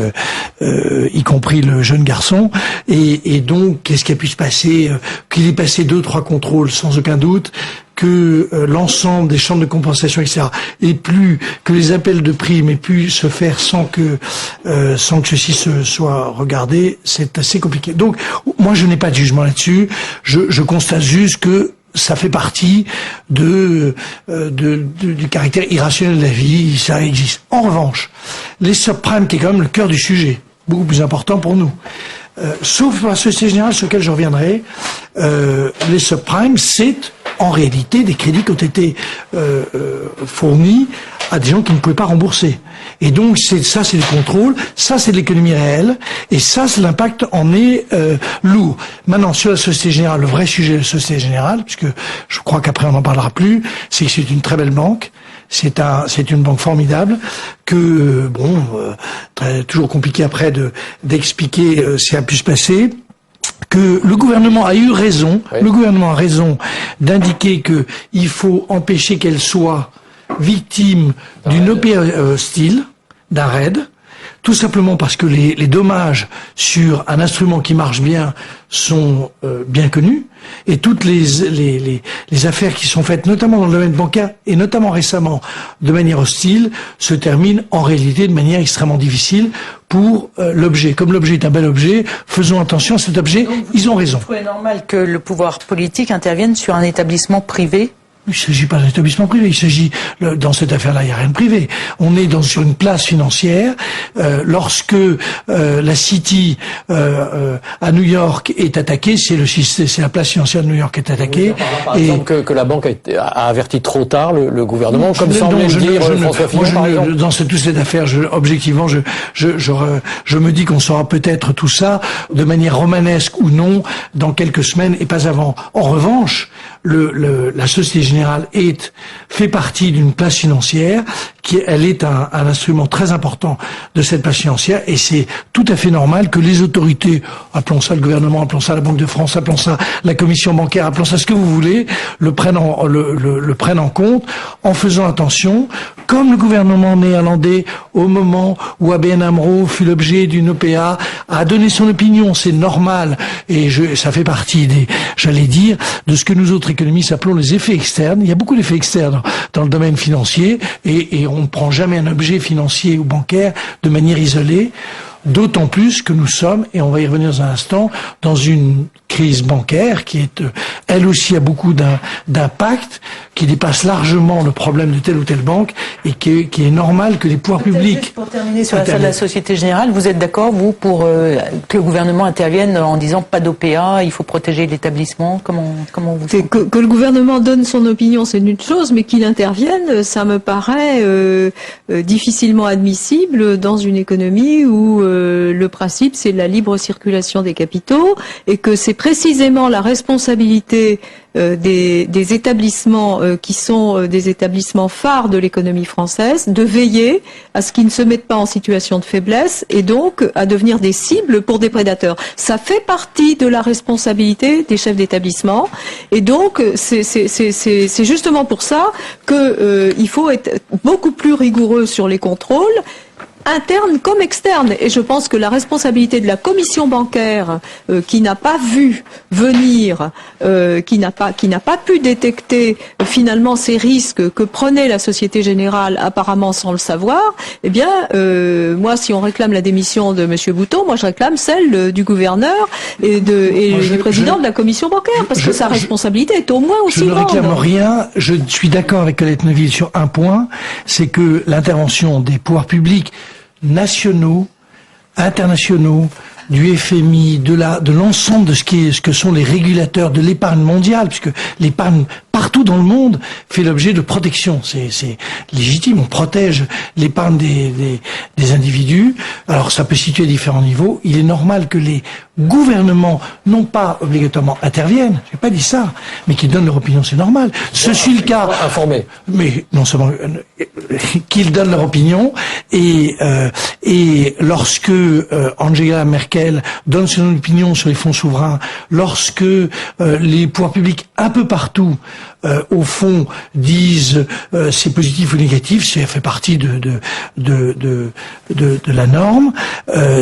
y compris le jeune garçon. Et donc, qu'est-ce qui a pu se passer? Qu'il ait passé 2-3 contrôles, sans aucun doute, que l'ensemble des chambres de compensation, etc., et plus que les appels de primes aient pu se faire sans que ceci soit regardé, c'est assez compliqué. Donc, moi, je n'ai pas de jugement là-dessus. Je constate juste que ça fait partie du caractère irrationnel de la vie, ça existe. En revanche, les subprimes, qui est quand même le cœur du sujet, beaucoup plus important pour nous, sauf pour la Société Générale sur laquelle je reviendrai, les subprimes, c'est en réalité des crédits qui ont été fournis à des gens qui ne pouvaient pas rembourser. Et donc c'est du contrôle, ça c'est de l'économie réelle, et ça c'est l'impact en est lourd. Maintenant sur la Société Générale, le vrai sujet de la Société Générale, puisque je crois qu'après on n'en parlera plus, c'est que c'est une très belle banque. C'est une banque formidable que toujours compliqué après d'expliquer ce qui a pu se passer. Que le gouvernement a eu raison, le gouvernement a raison d'indiquer que il faut empêcher qu'elle soit victime d'une opération hostile, d'un raid, tout simplement parce que les dommages sur un instrument qui marche bien sont bien connus, et toutes les affaires qui sont faites, notamment dans le domaine bancaire, et notamment récemment, de manière hostile, se terminent en réalité de manière extrêmement difficile pour l'objet. Comme l'objet est un bel objet, faisons attention à cet objet, ils ont raison. Vous trouvez normal que le pouvoir politique intervienne sur un établissement privé? Il ne s'agit pas d'un établissement privé, il s'agit, dans cette affaire-là, il n'y a rien de privé. On est sur une place financière. Lorsque la City à New York est attaquée, c'est la place financière de New York qui est attaquée. Par exemple, que la banque a averti trop tard le gouvernement, comme semblait le dire François Fillon, par exemple. Dans toute cette affaire, objectivement, je me dis qu'on saura peut-être tout ça de manière romanesque ou non dans quelques semaines et pas avant. En revanche, la Société Générale fait partie d'une place financière, elle est un instrument très important de cette place financière, et c'est tout à fait normal que les autorités, appelons ça le gouvernement, appelons ça la Banque de France, appelons ça la Commission bancaire, appelons ça ce que vous voulez, le prennent en compte, en faisant attention, comme le gouvernement néerlandais, au moment où ABN AMRO fut l'objet d'une OPA, a donné son opinion, c'est normal, et ça fait partie j'allais dire, de ce que nous autres économistes appelons les effets externes. Il y a beaucoup d'effets externes dans le domaine financier, et on ne prend jamais un objet financier ou bancaire de manière isolée, d'autant plus que nous sommes, et on va y revenir dans un instant, dans une crise bancaire qui est, elle aussi, a beaucoup d'impact, qui dépasse largement le problème de telle ou telle banque, et qui est normal que les pouvoirs publics... Pour terminer sur l'affaire de la Société Générale, vous êtes d'accord, vous, pour que le gouvernement intervienne en disant pas d'OPA, il faut protéger l'établissement? Comment vous... Que le gouvernement donne son opinion, c'est une chose, mais qu'il intervienne, ça me paraît difficilement admissible dans une économie où le principe, c'est la libre circulation des capitaux, et que c'est précisément la responsabilité des établissements qui sont des établissements phares de l'économie française, de veiller à ce qu'ils ne se mettent pas en situation de faiblesse et donc à devenir des cibles pour des prédateurs. Ça fait partie de la responsabilité des chefs d'établissement, et donc c'est justement pour ça que il faut être beaucoup plus rigoureux sur les contrôles, interne comme externe, et je pense que la responsabilité de la commission bancaire qui n'a pas vu venir, qui n'a pas pu détecter finalement ces risques que prenait la Société Générale apparemment sans le savoir, eh bien moi, si on réclame la démission de monsieur Bouton, moi je réclame celle du gouverneur et du président de la commission bancaire, parce que sa responsabilité est au moins aussi grande. Je ne réclame rien, je suis d'accord avec Colette Neuville sur un point, c'est que l'intervention des pouvoirs publics nationaux, internationaux, du FMI, de l'ensemble de ce que sont les régulateurs de l'épargne mondiale, puisque l'épargne partout dans le monde fait l'objet de protection. C'est légitime, on protège l'épargne des individus. Alors ça peut se situer à différents niveaux. Il est normal que les gouvernements, non pas obligatoirement interviennent, j'ai pas dit ça, mais qu'ils donnent leur opinion, c'est normal. Ceci le cas. Informé. Mais non seulement qu'ils donnent leur opinion, et lorsque Angela Merkel donne son opinion sur les fonds souverains, lorsque les pouvoirs publics un peu partout au fond disent c'est positif ou négatif, ça fait partie de la norme,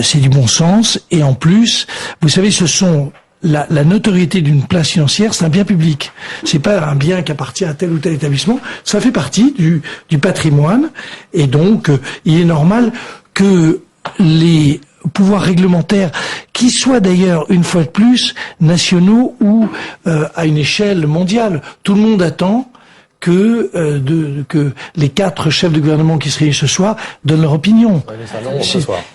c'est du bon sens, et en plus, vous savez, ce sont la notoriété d'une place financière, c'est un bien public. C'est pas un bien qui appartient à tel ou tel établissement. Ça fait partie du patrimoine, et donc il est normal que les pouvoirs réglementaires, qui soient d'ailleurs une fois de plus nationaux ou à une échelle mondiale. Tout le monde attend que les 4 chefs de gouvernement qui se réunissent ce soir donnent leur opinion.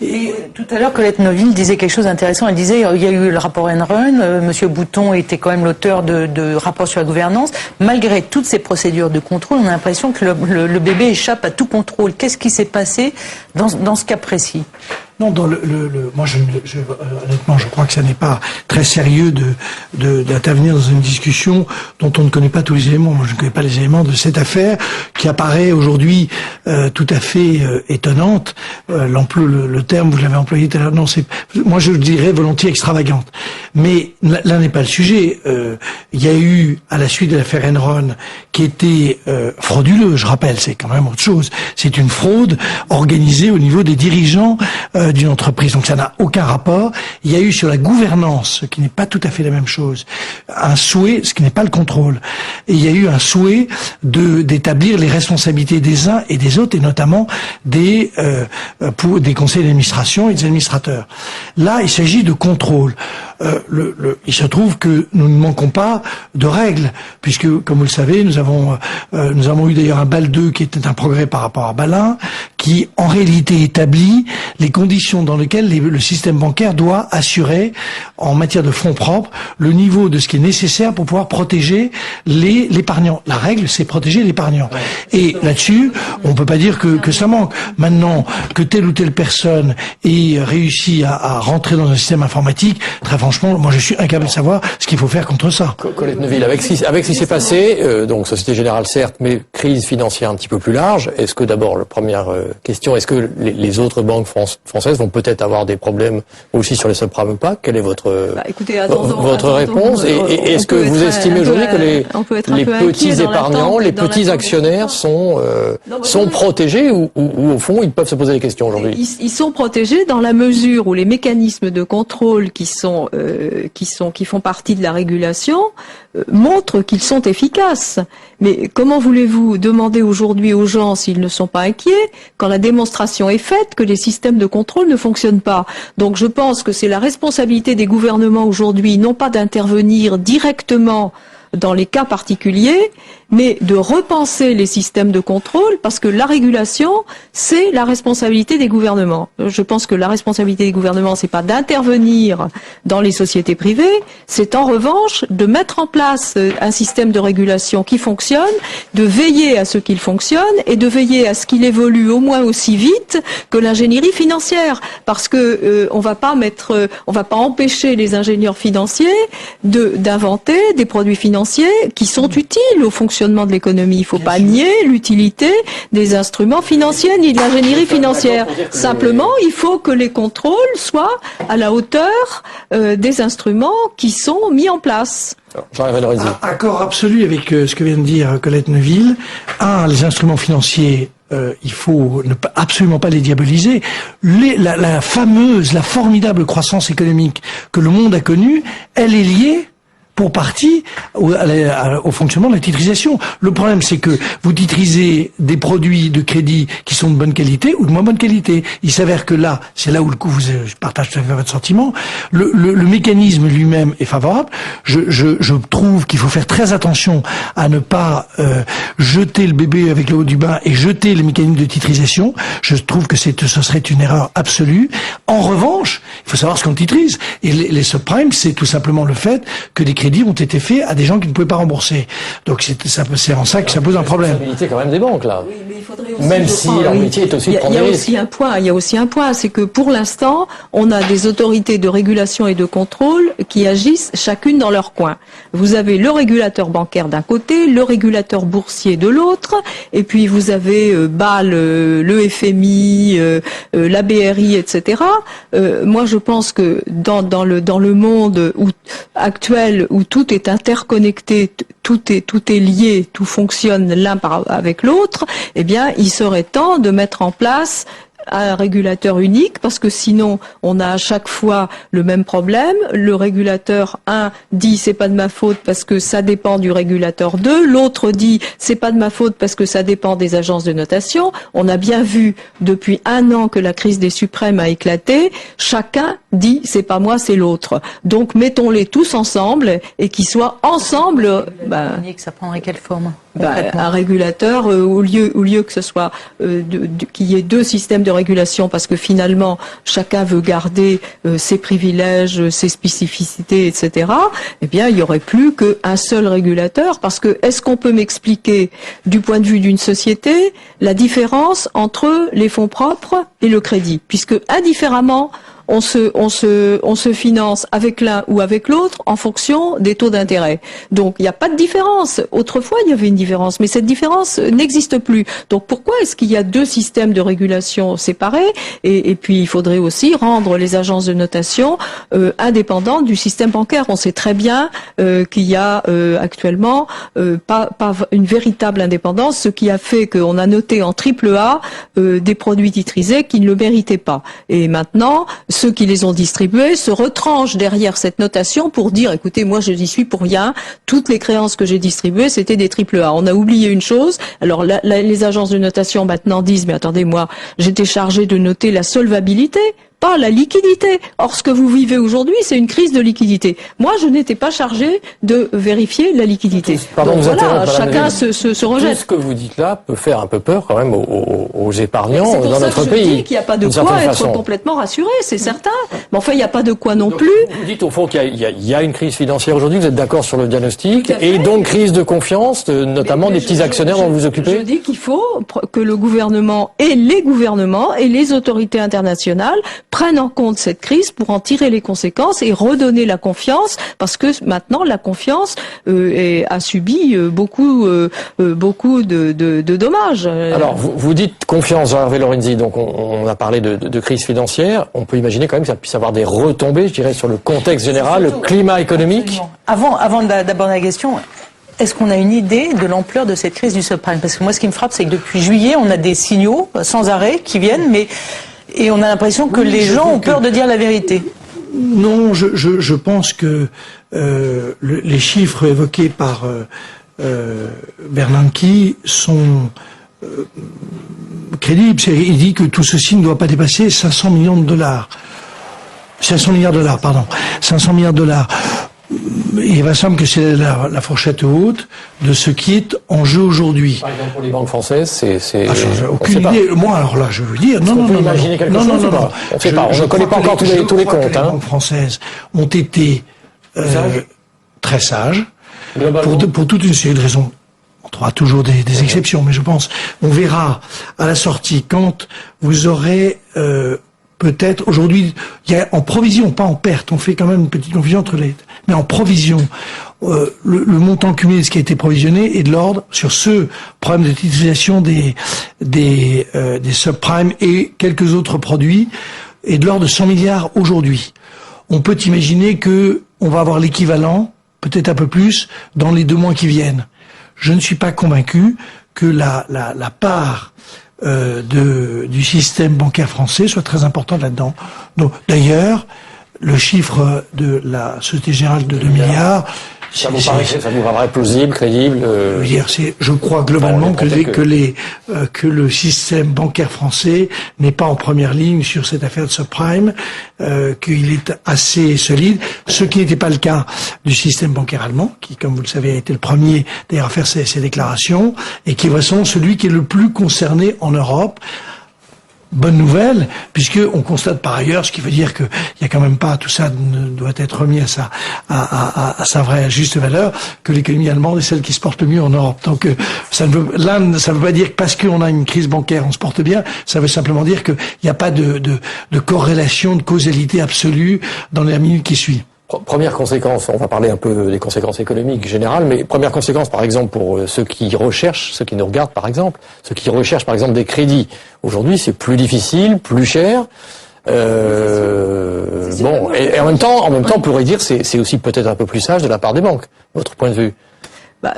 Et tout à l'heure, Colette Neuville disait quelque chose d'intéressant. Elle disait il y a eu le rapport Enron, Monsieur Bouton était quand même l'auteur de rapports sur la gouvernance. Malgré toutes ces procédures de contrôle, on a l'impression que le bébé échappe à tout contrôle. Qu'est-ce qui s'est passé dans ce cas précis? Non, moi, honnêtement, je crois que ça n'est pas très sérieux d'intervenir dans une discussion dont on ne connaît pas tous les éléments. Moi, je ne connais pas les éléments de cette affaire qui apparaît aujourd'hui tout à fait étonnante. Le terme, vous l'avez employé tout à l'heure. Non, moi, je le dirais volontiers extravagante. Mais là n'est pas le sujet. Il y a eu, à la suite de l'affaire Enron, qui était frauduleux, je rappelle, c'est quand même autre chose. C'est une fraude organisée au niveau des dirigeants d'une entreprise, donc ça n'a aucun rapport. Il y a eu sur la gouvernance, ce qui n'est pas tout à fait la même chose, un souhait, ce qui n'est pas le contrôle, et il y a eu un souhait d'établir les responsabilités des uns et des autres, et notamment des conseils d'administration et des administrateurs. Là, il s'agit de contrôle. Il se trouve que nous ne manquons pas de règles, puisque, comme vous le savez, nous avons eu d'ailleurs un BAL 2 qui était un progrès par rapport à BAL 1, qui en réalité établit les conditions dans lesquelles le système bancaire doit assurer, en matière de fonds propres, le niveau de ce qui est nécessaire pour pouvoir protéger l'épargnant. La règle, c'est protéger l'épargnant. Et là-dessus, on peut pas dire que ça manque. Maintenant, que telle ou telle personne ait réussi à rentrer dans un système informatique, très franchement, moi je suis incapable de savoir ce qu'il faut faire contre ça. Colette Neuville, avec ce qui s'est passé, donc Société Générale certes, mais crise financière un petit peu plus large, est-ce que d'abord, la première question, est-ce que les autres banques françaises vont peut-être avoir des problèmes aussi sur les subprimes ou pas? Quelle est votre réponse? Et est-ce que vous estimez aujourd'hui que les petits épargnants, les petits actionnaires sont protégés ou au fond ils peuvent se poser des questions aujourd'hui? Ils sont protégés dans la mesure où les mécanismes de contrôle qui font partie de la régulation montrent qu'ils sont efficaces. Mais comment voulez-vous demander aujourd'hui aux gens s'ils ne sont pas inquiets quand la démonstration est faite que les systèmes de contrôle ne fonctionnent pas? Donc je pense que c'est la responsabilité des gouvernements aujourd'hui, non pas d'intervenir directement dans les cas particuliers, mais de repenser les systèmes de contrôle, parce que la régulation, c'est la responsabilité des gouvernements. Je pense que la responsabilité des gouvernements, c'est pas d'intervenir dans les sociétés privées, c'est en revanche de mettre en place un système de régulation qui fonctionne, de veiller à ce qu'il fonctionne et de veiller à ce qu'il évolue au moins aussi vite que l'ingénierie financière, parce que on va pas empêcher les ingénieurs financiers d'inventer des produits financiers qui sont utiles au fonctionnement de l'économie. Il ne faut pas nier l'utilité des instruments financiers ni de l'ingénierie financière. Simplement, il faut que les contrôles soient à la hauteur des instruments qui sont mis en place. Accord absolu avec ce que vient de dire Colette Neuville. Les instruments financiers, il faut absolument pas les diaboliser. La formidable croissance économique que le monde a connue, elle est liée pour partie au fonctionnement de la titrisation. Le problème, c'est que vous titrisez des produits de crédit qui sont de bonne qualité ou de moins bonne qualité. Il s'avère que là, c'est là où le coup, je partage tout à fait votre sentiment, le mécanisme lui-même est favorable. Je trouve qu'il faut faire très attention à ne pas jeter le bébé avec le haut du bain et jeter les mécanismes de titrisation. Je trouve que ce serait une erreur absolue. En revanche, il faut savoir ce qu'on titrise. Et les subprimes, c'est tout simplement le fait que des crédits ont été faits à des gens qui ne pouvaient pas rembourser. Donc c'est en ça que ça pose un problème. C'est quand même des banques là. Oui, mais il faudrait aussi même si leur métier est aussi de prendre des risques. Il y a aussi un point, c'est que pour l'instant, on a des autorités de régulation et de contrôle qui agissent chacune dans leur coin. Vous avez le régulateur bancaire d'un côté, le régulateur boursier de l'autre, et puis vous avez BAL, le FMI, la BRI, etc. Moi, je pense que dans le monde actuel où tout est interconnecté, tout est lié, tout fonctionne l'un avec l'autre, eh bien, il serait temps de mettre en place un régulateur unique, parce que sinon on a à chaque fois le même problème. Le régulateur 1 dit c'est pas de ma faute parce que ça dépend du régulateur 2, l'autre dit c'est pas de ma faute parce que ça dépend des agences de notation. On a bien vu depuis 1 an que la crise des suprêmes a éclaté, chacun dit c'est pas moi, c'est l'autre. Donc mettons-les tous ensemble et qu'ils soient ensemble. Que ça prendrait quelle forme? Un régulateur, au lieu que ce soit qu'il y ait 2 systèmes de régulation, parce que finalement chacun veut garder ses privilèges, ses spécificités, etc. Eh bien, il y aurait plus qu'un seul régulateur, parce que est-ce qu'on peut m'expliquer du point de vue d'une société la différence entre les fonds propres et le crédit, puisque indifféremment on se finance avec l'un ou avec l'autre en fonction des taux d'intérêt. Donc il n'y a pas de différence. Autrefois il y avait une différence, mais cette différence n'existe plus. Donc pourquoi est-ce qu'il y a 2 systèmes de régulation séparés? Et puis il faudrait aussi rendre les agences de notation indépendantes du système bancaire. On sait très bien qu'il y a actuellement pas une véritable indépendance, ce qui a fait qu'on a noté en AAA des produits titrisés qui ne le méritaient pas. Et maintenant, ceux qui les ont distribués se retranchent derrière cette notation pour dire, écoutez, moi je n'y suis pour rien, toutes les créances que j'ai distribuées, c'était des AAA. On a oublié une chose, alors les agences de notation maintenant disent, mais attendez, moi j'étais chargé de noter la solvabilité, pas la liquidité. Or, ce que vous vivez aujourd'hui, c'est une crise de liquidité. Moi, je n'étais pas chargée de vérifier la liquidité. Pardon, donc vous voilà, chacun se rejette. Tout ce que vous dites là peut faire un peu peur quand même aux épargnants dans notre pays. C'est pour ça que je dis qu'il n'y a pas de quoi être complètement rassuré, c'est certain. Mais enfin, il n'y a pas de quoi non plus. Vous dites au fond qu'il y a une crise financière aujourd'hui, vous êtes d'accord sur le diagnostic, et donc crise de confiance, notamment des petits actionnaires dont vous vous occupez? Je dis qu'il faut que le gouvernement et les gouvernements et les autorités internationales prennent en compte cette crise pour en tirer les conséquences et redonner la confiance, parce que maintenant la confiance a subi beaucoup de dommages. Alors vous dites confiance, Jean-Hervé Lorenzi, donc on a parlé de crise financière, on peut imaginer quand même que ça puisse avoir des retombées, je dirais, sur le contexte général, le climat économique. Avant d'aborder la question, est-ce qu'on a une idée de l'ampleur de cette crise du subprime? Parce que moi, ce qui me frappe, c'est que depuis juillet, on a des signaux sans arrêt qui viennent, et on a l'impression que les gens ont peur de dire la vérité. Non, je pense que les chiffres évoqués par Bernanke sont crédibles. Il dit que tout ceci ne doit pas dépasser 500 milliards de dollars. 500 milliards de dollars, pardon. 500 milliards de dollars. Il va sembler que c'est la fourchette haute de ce qui est en jeu aujourd'hui. Par exemple, pour les banques françaises, c'est aucune idée. Moi, alors là, je veux dire, non. On ne connaît pas encore tous les comptes. Les banques françaises ont été très sages pour toute une série de raisons. On trouvera toujours des exceptions, mais je pense, on verra à la sortie quand vous aurez peut-être aujourd'hui, il y a en provision, pas en perte. On fait quand même une petite confusion entre les, mais en provision, le montant cumulé de ce qui a été provisionné est de l'ordre sur ce problème de titrisation des subprimes et quelques autres produits est de l'ordre de 100 milliards aujourd'hui. On peut imaginer que on va avoir l'équivalent, peut-être un peu plus, dans les 2 mois qui viennent. Je ne suis pas convaincu que la part du système bancaire français soit très importante là-dedans. D'ailleurs, le chiffre de la Société Générale de 2 milliards, ça vous paraît plausible, crédible? Je crois globalement que le système bancaire français n'est pas en première ligne sur cette affaire de subprime, qu'il est assez solide, ce qui n'était pas le cas du système bancaire allemand, qui, comme vous le savez, a été le premier d'ailleurs à faire ces déclarations, et qui est vraiment celui qui est le plus concerné en Europe. Bonne nouvelle, puisque on constate par ailleurs, ce qui veut dire qu'il y a quand même pas, tout ça doit être remis à sa vraie juste valeur, que l'économie allemande est celle qui se porte le mieux en Europe. Donc ça ne veut pas dire que parce qu'on a une crise bancaire on se porte bien, ça veut simplement dire qu'il n'y a pas de corrélation, de causalité absolue dans la minute qui suit. Première conséquence, on va parler un peu des conséquences économiques générales, mais première conséquence par exemple pour ceux qui recherchent, ceux qui nous regardent par exemple, ceux qui recherchent par exemple des crédits. Aujourd'hui c'est plus difficile, plus cher. Et en même temps, on pourrait dire c'est aussi peut-être un peu plus sage de la part des banques. Votre point de vue?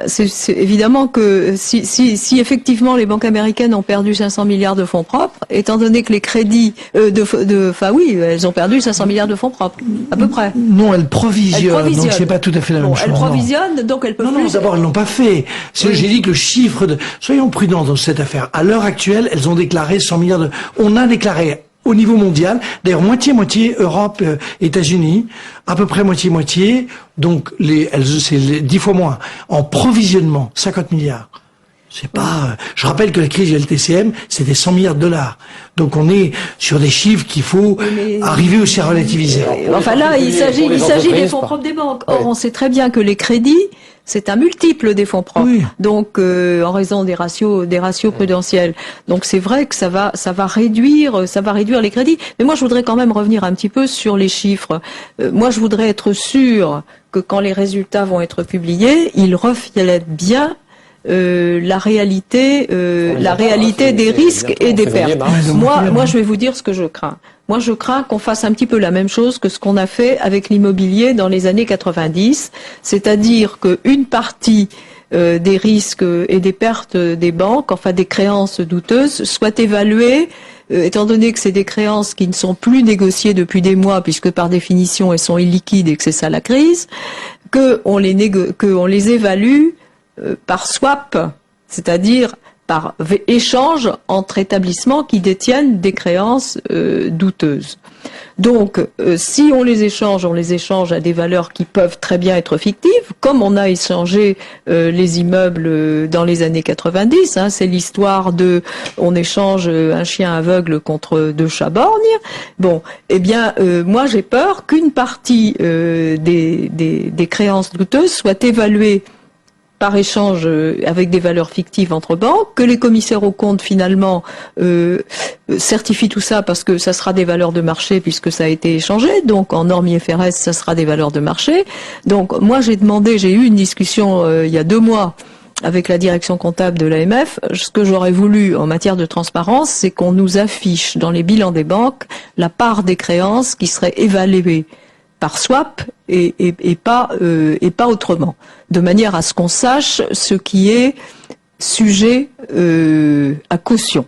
C'est évidemment que si effectivement les banques américaines ont perdu 500 milliards de fonds propres, étant donné que les crédits elles ont perdu 500 milliards de fonds propres, à peu près. Non, elles provisionnent. Donc c'est pas tout à fait la même chose. Elles provisionnent, donc elles peuvent. Non, d'abord elles l'ont pas fait. J'ai dit que le chiffre soyons prudents dans cette affaire. À l'heure actuelle, elles ont déclaré 100 milliards on a déclaré au niveau mondial, d'ailleurs moitié-moitié Europe, États-Unis, à peu près moitié-moitié, donc c'est 10 fois moins. En provisionnement, 50 milliards. C'est pas. Je rappelle que la crise du LTCM, c'était 100 milliards de dollars. Donc on est sur des chiffres qu'il faut arriver aussi à relativiser. Enfin là, il s'agit des fonds propres des banques. Or, on sait très bien que les crédits, c'est un multiple des fonds propres. Oui. Donc, en raison des ratios prudentiels. Donc, c'est vrai que ça va réduire les crédits. Mais moi, je voudrais quand même revenir un petit peu sur les chiffres. Moi, je voudrais être sûr que quand les résultats vont être publiés, ils reflètent bien la réalité des risques et des pertes. Moi, je vais vous dire ce que je crains. Moi, je crains qu'on fasse un petit peu la même chose que ce qu'on a fait avec l'immobilier dans les années 90, c'est-à-dire qu'une partie des risques et des pertes des banques, enfin des créances douteuses, soit évaluée, étant donné que c'est des créances qui ne sont plus négociées depuis des mois, puisque par définition elles sont illiquides et que c'est ça la crise, qu'on les évalue par swap, c'est-à-dire par échange entre établissements qui détiennent des créances douteuses. Donc, si on les échange à des valeurs qui peuvent très bien être fictives, comme on a échangé les immeubles dans les années 90. Hein, c'est l'histoire de, on échange un chien aveugle contre 2 chats borgnes. Bon, eh bien, moi j'ai peur qu'une partie des créances douteuses soit évaluée par échange avec des valeurs fictives entre banques, que les commissaires aux comptes finalement certifient tout ça parce que ça sera des valeurs de marché puisque ça a été échangé, donc en norme IFRS ça sera des valeurs de marché. Donc moi j'ai eu une discussion il y a 2 mois avec la direction comptable de l'AMF. Ce que j'aurais voulu en matière de transparence, c'est qu'on nous affiche dans les bilans des banques la part des créances qui serait évaluée par swap et pas autrement, de manière à ce qu'on sache ce qui est sujet à caution.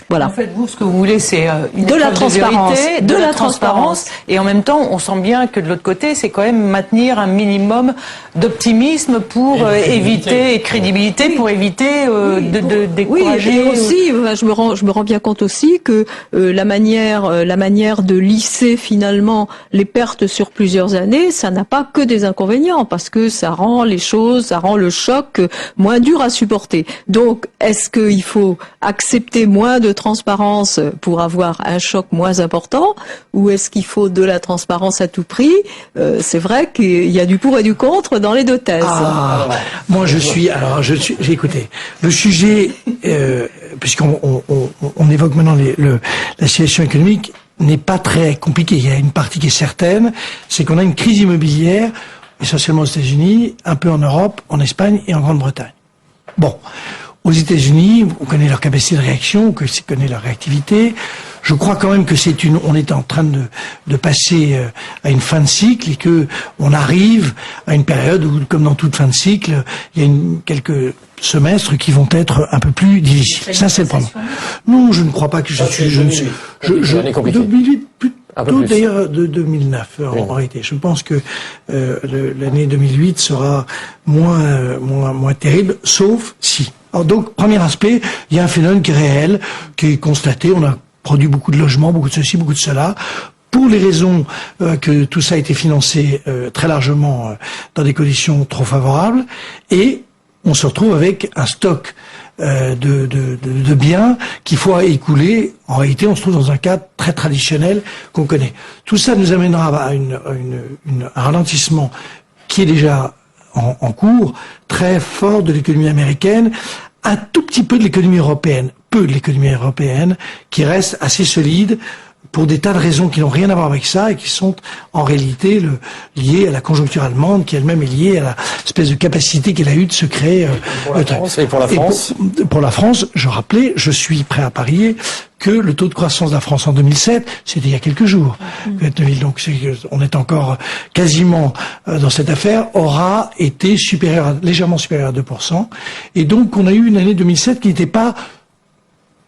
Voilà. En fait, vous, ce que vous voulez, c'est de la transparence, de la transparence, et en même temps, on sent bien que de l'autre côté, c'est quand même maintenir un minimum d'optimisme pour éviter, et de crédibilité pour éviter de décourager. Oui, et aussi, je me rends bien compte aussi que la manière de lisser finalement les pertes sur plusieurs années, ça n'a pas que des inconvénients, parce que ça rend le choc moins dur à supporter. Donc, est-ce qu'il faut accepter moins de transparence pour avoir un choc moins important, ou est-ce qu'il faut de la transparence à tout prix? C'est vrai qu'il y a du pour et du contre dans les 2 thèses. Moi j'ai écouté le sujet, puisqu'on évoque maintenant la situation économique, n'est pas très compliqué. Il y a une partie qui est certaine, c'est qu'on a une crise immobilière, essentiellement aux États-Unis, un peu en Europe, en Espagne et en Grande-Bretagne. Bon. Aux États-Unis, on connaît leur capacité de réaction, on connaît leur réactivité. Je crois quand même que on est en train de passer à une fin de cycle et que on arrive à une période où, comme dans toute fin de cycle, il y a quelques semestres qui vont être un peu plus difficiles. Ça, c'est le problème. Non, je ne crois pas que plutôt d'ailleurs de 2009 en réalité. Je pense que l'année 2008 sera moins terrible, sauf si. Alors donc, premier aspect, il y a un phénomène qui est réel, qui est constaté. On a produit beaucoup de logements, beaucoup de ceci, beaucoup de cela. Pour les raisons que tout ça a été financé très largement dans des conditions trop favorables, et on se retrouve avec un stock de biens qu'il faut écouler. En réalité, on se trouve dans un cadre très traditionnel qu'on connaît. Tout ça nous amènera à un ralentissement qui est déjà en cours, très fort de l'économie américaine, un tout petit peu de l'économie européenne, peu de l'économie européenne, qui reste assez solide pour des tas de raisons qui n'ont rien à voir avec ça et qui sont en réalité liées à la conjoncture allemande, qui elle-même est liée à la espèce de capacité qu'elle a eue de se créer. Pour la France et pour la France. Pour la France, je suis prêt à parier que le taux de croissance de la France en 2007, c'était il y a quelques jours, donc on est encore quasiment dans cette affaire, aura été légèrement supérieur à 2%, et donc on a eu une année 2007 qui n'était pas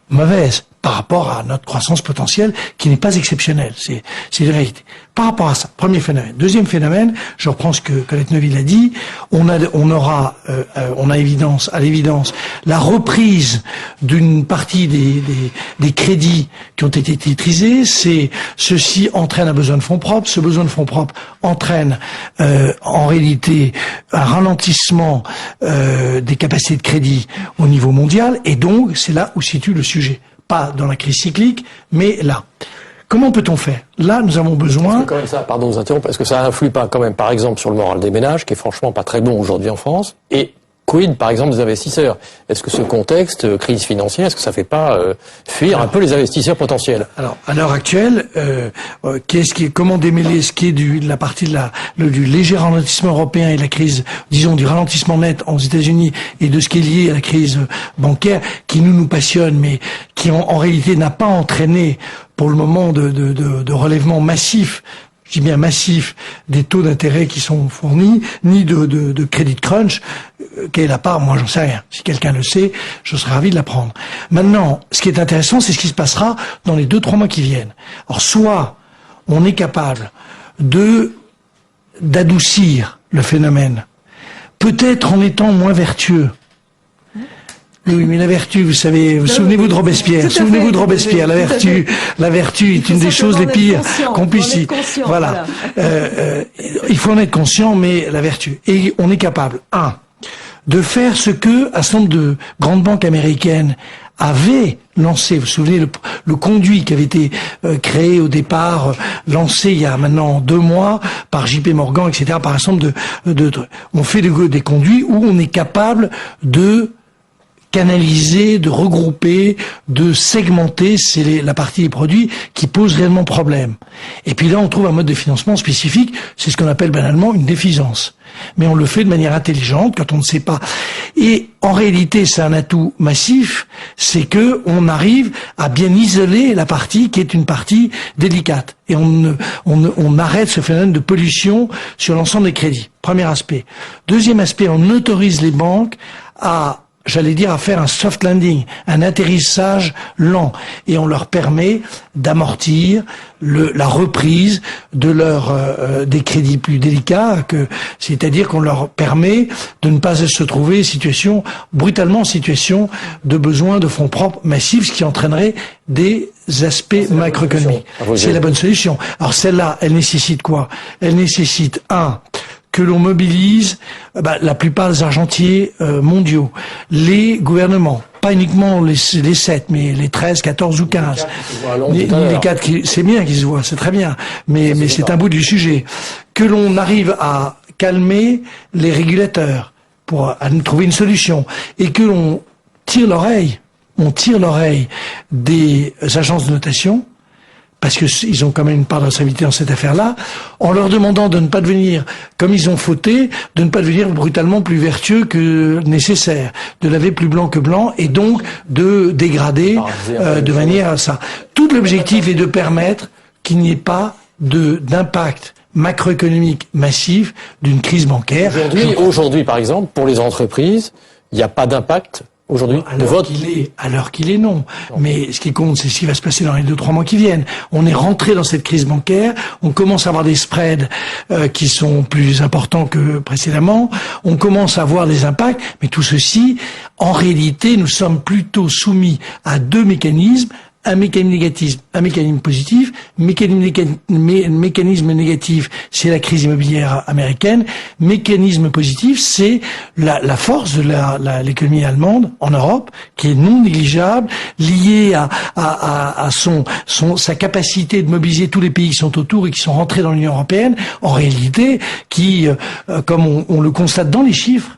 mauvaise par rapport à notre croissance potentielle qui n'est pas exceptionnelle. C'est une réalité. Par rapport à ça, premier phénomène. Deuxième phénomène, je reprends ce que Colette Neuville a dit, on a à l'évidence la reprise d'une partie des crédits qui ont été titrisés. Ceci entraîne un besoin de fonds propres. Ce besoin de fonds propres entraîne en réalité un ralentissement des capacités de crédit au niveau mondial, et donc c'est là où se situe le sujet. Pas dans la crise cyclique, mais là. Comment peut-on faire? Là, nous avons besoin... Est-ce que quand même ça, pardon de vous interrompre, est-ce que ça influe pas quand même, par exemple, sur le moral des ménages, qui est franchement pas très bon aujourd'hui en France, et quid, par exemple, des investisseurs? Est-ce que ce contexte, crise financière, est-ce que ça fait pas fuir un peu les investisseurs potentiels? Alors, à l'heure actuelle, comment démêler ce qui est de la partie du léger ralentissement européen et de la crise, disons, du ralentissement net aux États-Unis, et de ce qui est lié à la crise bancaire, qui nous passionne, mais qui en réalité n'a pas entraîné pour le moment de relèvement massif, je dis bien massif, des taux d'intérêt qui sont fournis, ni de crédit crunch. Quelle est la part? Moi, j'en sais rien. Si quelqu'un le sait, je serais ravi de l'apprendre. Maintenant, ce qui est intéressant, c'est ce qui se passera dans les 2-3 mois qui viennent. Alors, soit on est capable d'adoucir le phénomène, peut-être en étant moins vertueux, Oui, mais la vertu, vous savez, souvenez-vous de Robespierre. Souvenez-vous de Robespierre. La vertu est une des choses les pires qu'on puisse y. Voilà. Il faut en être conscient, mais la vertu. Et on est capable, de faire ce que un certain nombre de grandes banques américaines avaient lancé. Vous vous souvenez, le conduit qui avait été créé au départ, lancé il y a maintenant 2 mois par JP Morgan, etc., par un certain nombre on fait des conduits où on est capable de canaliser, de regrouper, de segmenter, c'est la partie des produits qui pose réellement problème. Et puis là, on trouve un mode de financement spécifique, c'est ce qu'on appelle banalement une défaisance. Mais on le fait de manière intelligente quand on ne sait pas. Et en réalité, c'est un atout massif, c'est que on arrive à bien isoler la partie qui est une partie délicate. Et on arrête ce phénomène de pollution sur l'ensemble des crédits. Premier aspect. Deuxième aspect, on autorise les banques à faire un soft landing, un atterrissage lent, et on leur permet d'amortir la reprise de des crédits plus délicats, c'est-à-dire qu'on leur permet de ne pas se trouver brutalement en situation de besoin de fonds propres massifs, ce qui entraînerait des aspects macroéconomiques. C'est la bonne solution. Alors celle-là, elle nécessite quoi? Elle nécessite que l'on mobilise la plupart des argentiers mondiaux, les gouvernements, pas uniquement les 7, mais les 13, 14 ou 15. Les 4, c'est bien qu'ils se voient, c'est très bien, mais c'est un bout du sujet. Que l'on arrive à calmer les régulateurs à nous trouver une solution, et que l'on tire l'oreille des agences de notation, parce qu'ils ont quand même une part de responsabilité dans cette affaire-là, en leur demandant de ne pas devenir, comme ils ont fauté, de ne pas devenir brutalement plus vertueux que nécessaire, de laver plus blanc que blanc, et donc de dégrader de manière à ça. Tout l'objectif est de permettre qu'il n'y ait pas d'impact macroéconomique massif d'une crise bancaire. Aujourd'hui, par exemple, pour les entreprises, il n'y a pas d'impact aujourd'hui à l'heure qu'il est, non. Mais ce qui compte, c'est ce qui va se passer dans les 2-3 mois qui viennent. On est rentré dans cette crise bancaire, on commence à avoir des spreads qui sont plus importants que précédemment, on commence à voir des impacts, mais tout ceci, en réalité, nous sommes plutôt soumis à 2 mécanismes. Un mécanisme négatif, un mécanisme positif. Mécanisme négatif, c'est la crise immobilière américaine. Mécanisme positif, c'est la force de l'économie allemande en Europe, qui est non négligeable, liée à sa capacité de mobiliser tous les pays qui sont autour et qui sont rentrés dans l'Union européenne. En réalité, qui, comme on le constate dans les chiffres,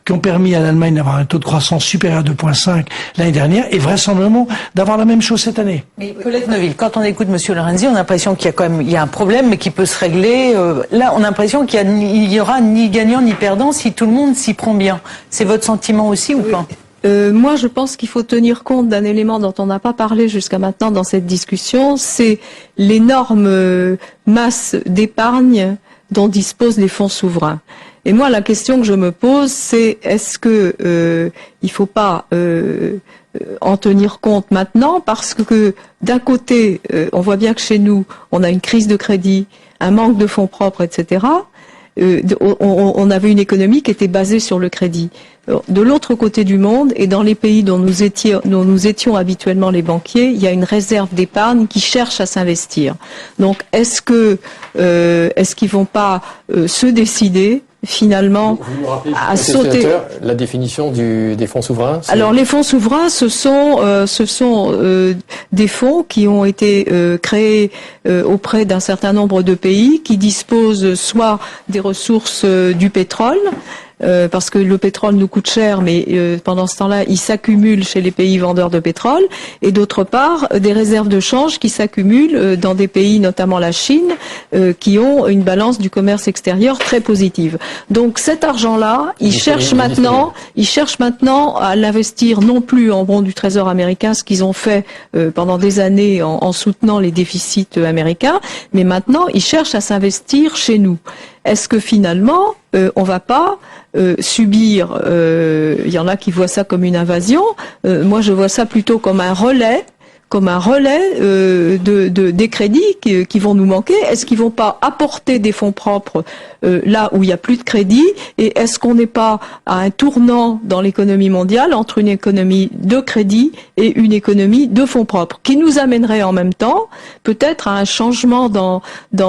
qui ont permis à l'Allemagne d'avoir un taux de croissance supérieur à 2,5 l'année dernière, et vraisemblablement d'avoir la même chose cette année. Mais Colette Neuville, quand on écoute Monsieur Lorenzi, on a l'impression qu'il y a un problème, mais qui peut se régler. Là, on a l'impression qu'il y aura ni gagnant ni perdant si tout le monde s'y prend bien. C'est votre sentiment aussi ou pas? Moi, je pense qu'il faut tenir compte d'un élément dont on n'a pas parlé jusqu'à maintenant dans cette discussion, c'est l'énorme masse d'épargne dont disposent les fonds souverains. Et moi, la question que je me pose, c'est est-ce que il faut pas en tenir compte maintenant, parce que d'un côté, on voit bien que chez nous, on a une crise de crédit, un manque de fonds propres, etc. On avait une économie qui était basée sur le crédit. De l'autre côté du monde, et dans les pays dont nous étions habituellement les banquiers, il y a une réserve d'épargne qui cherche à s'investir. Donc, est-ce qu'ils vont pas se décider finalement à sauter? La définition des fonds souverains. Alors les fonds souverains, ce sont des fonds qui ont été créés auprès d'un certain nombre de pays qui disposent soit des ressources du pétrole, parce que le pétrole nous coûte cher, mais pendant ce temps-là, il s'accumule chez les pays vendeurs de pétrole, et d'autre part, des réserves de change qui s'accumulent dans des pays, notamment la Chine, qui ont une balance du commerce extérieur très positive. Donc cet argent-là, ils cherchent maintenant à l'investir non plus en bons du Trésor américain, ce qu'ils ont fait pendant des années en soutenant les déficits américains, mais maintenant, ils cherchent à s'investir chez nous. Est-ce que finalement, on va pas subir, il y en a qui voient ça comme une invasion, moi je vois ça plutôt comme un relais comme un relais des crédits qui vont nous manquer. Est-ce qu'ils vont pas apporter des fonds propres là où il y a plus de crédit? Et est-ce qu'on n'est pas à un tournant dans l'économie mondiale entre une économie de crédit et une économie de fonds propres, qui nous amènerait en même temps peut-être à un changement dans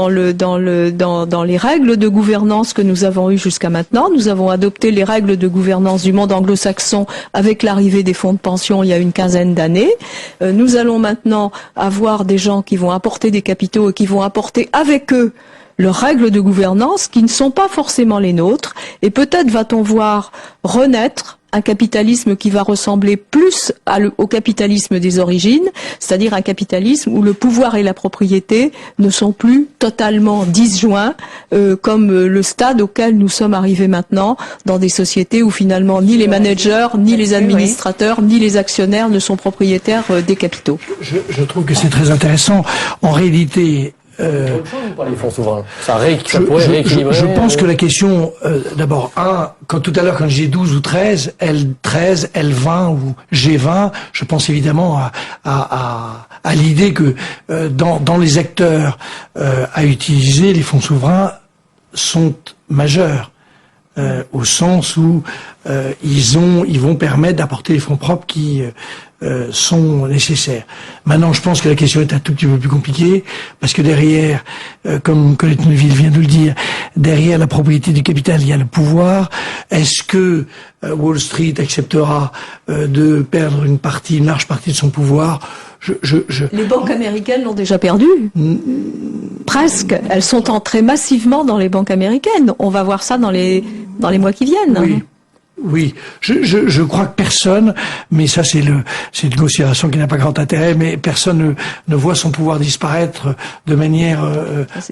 les règles de gouvernance que nous avons eues jusqu'à maintenant? Nous avons adopté les règles de gouvernance du monde anglo-saxon avec l'arrivée des fonds de pension il y a une quinzaine d'années. Nous allons maintenant avoir des gens qui vont apporter des capitaux et qui vont apporter avec eux leurs règles de gouvernance qui ne sont pas forcément les nôtres. Et peut-être va-t-on voir renaître un capitalisme qui va ressembler plus au capitalisme des origines, c'est-à-dire un capitalisme où le pouvoir et la propriété ne sont plus totalement disjoints, comme le stade auquel nous sommes arrivés maintenant, dans des sociétés où finalement ni les managers, ni les administrateurs, ni les actionnaires ne sont propriétaires des capitaux. Je trouve que c'est très intéressant. En réalité, les fonds souverains. Je pense que la question, d'abord, tout à l'heure, quand j'ai 12 ou 13, L13, L20 ou G20, je pense évidemment à l'idée que dans les acteurs à utiliser, les fonds souverains sont majeurs. Au sens où ils vont permettre d'apporter les fonds propres qui sont nécessaires. Maintenant, je pense que la question est un tout petit peu plus compliquée, parce que derrière, comme Colette Neuville vient de le dire, derrière la propriété du capital, il y a le pouvoir. Est-ce que Wall Street acceptera de perdre une large partie de son pouvoir? Les banques américaines l'ont déjà perdu. Presque. Elles sont entrées massivement dans les banques américaines. On va voir ça dans les mois qui viennent. Oui. Oui, je crois que personne, mais ça c'est une considération qui n'a pas grand intérêt, mais personne ne voit son pouvoir disparaître de manière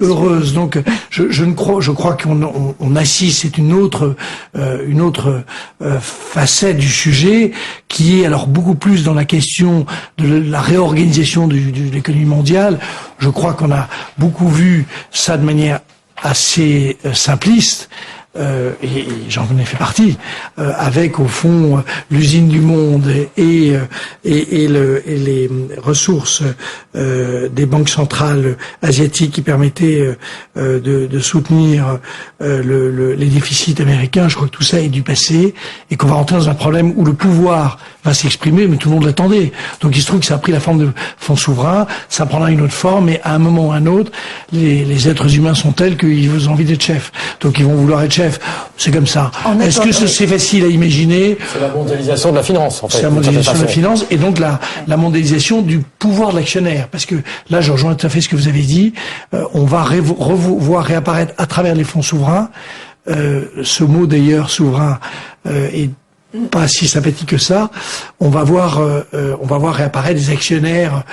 heureuse. Donc je crois qu'on assiste, c'est une autre facette du sujet qui est alors beaucoup plus dans la question de la réorganisation de l'économie mondiale. Je crois qu'on a beaucoup vu ça de manière assez simpliste. Et j'en ai fait partie, avec au fond l'usine du monde et les ressources des banques centrales asiatiques qui permettaient de soutenir les déficits américains. Je crois que tout ça est du passé et qu'on va rentrer dans un problème où le pouvoir va s'exprimer, mais tout le monde l'attendait. Donc il se trouve que ça a pris la forme de fonds souverains, ça prendra une autre forme, et à un moment ou à un autre, les êtres humains sont tels qu'ils ont envie d'être chefs. Donc ils vont vouloir être chefs. C'est comme ça. Est-ce que c'est facile à imaginer? C'est la mondialisation de la finance, en fait. C'est la mondialisation de la finance et donc la mondialisation du pouvoir de l'actionnaire. Parce que là, je rejoins tout à fait ce que vous avez dit. On va voir réapparaître à travers les fonds souverains. Ce mot d'ailleurs, souverain, est pas si sympathique que ça. On va voir réapparaître des actionnaires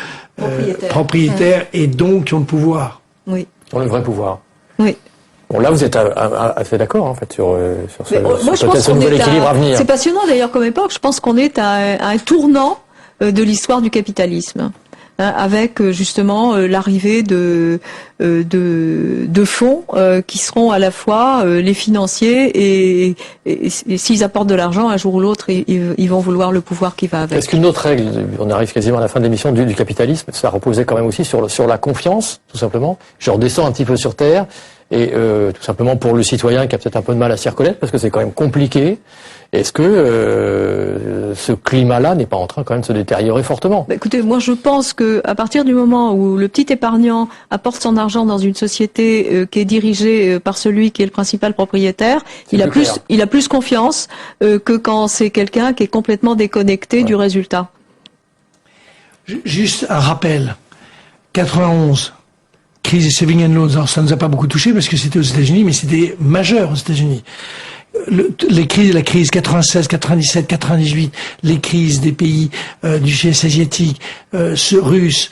propriétaires et donc qui ont le pouvoir. Oui. Qui ont le vrai pouvoir. Oui. Bon, là, vous êtes assez d'accord, en fait, sur ce nouvel équilibre à venir. C'est passionnant, d'ailleurs, comme époque. Je pense qu'on est à un tournant de l'histoire du capitalisme, avec justement l'arrivée de fonds qui seront à la fois les financiers et s'ils apportent de l'argent, un jour ou l'autre, ils vont vouloir le pouvoir qui va avec. Est-ce qu'une autre règle, on arrive quasiment à la fin de l'émission, du capitalisme, ça reposait quand même aussi sur la confiance, tout simplement. Je redescends un petit peu sur Terre. Et tout simplement pour le citoyen qui a peut-être un peu de mal à s'y reconnaître, parce que c'est quand même compliqué. Est-ce que ce climat-là n'est pas en train quand même de se détériorer fortement? Écoutez, moi je pense que à partir du moment où le petit épargnant apporte son argent dans une société qui est dirigée par celui qui est le principal propriétaire, il a plus confiance que quand c'est quelqu'un qui est complètement déconnecté du résultat. Juste un rappel. 91. Crise des saving and loans, alors ça ne nous a pas beaucoup touché parce que c'était aux États-Unis, mais c'était majeur aux États-Unis. La crise 96, 97, 98, les crises des pays du sud-est asiatique, russes,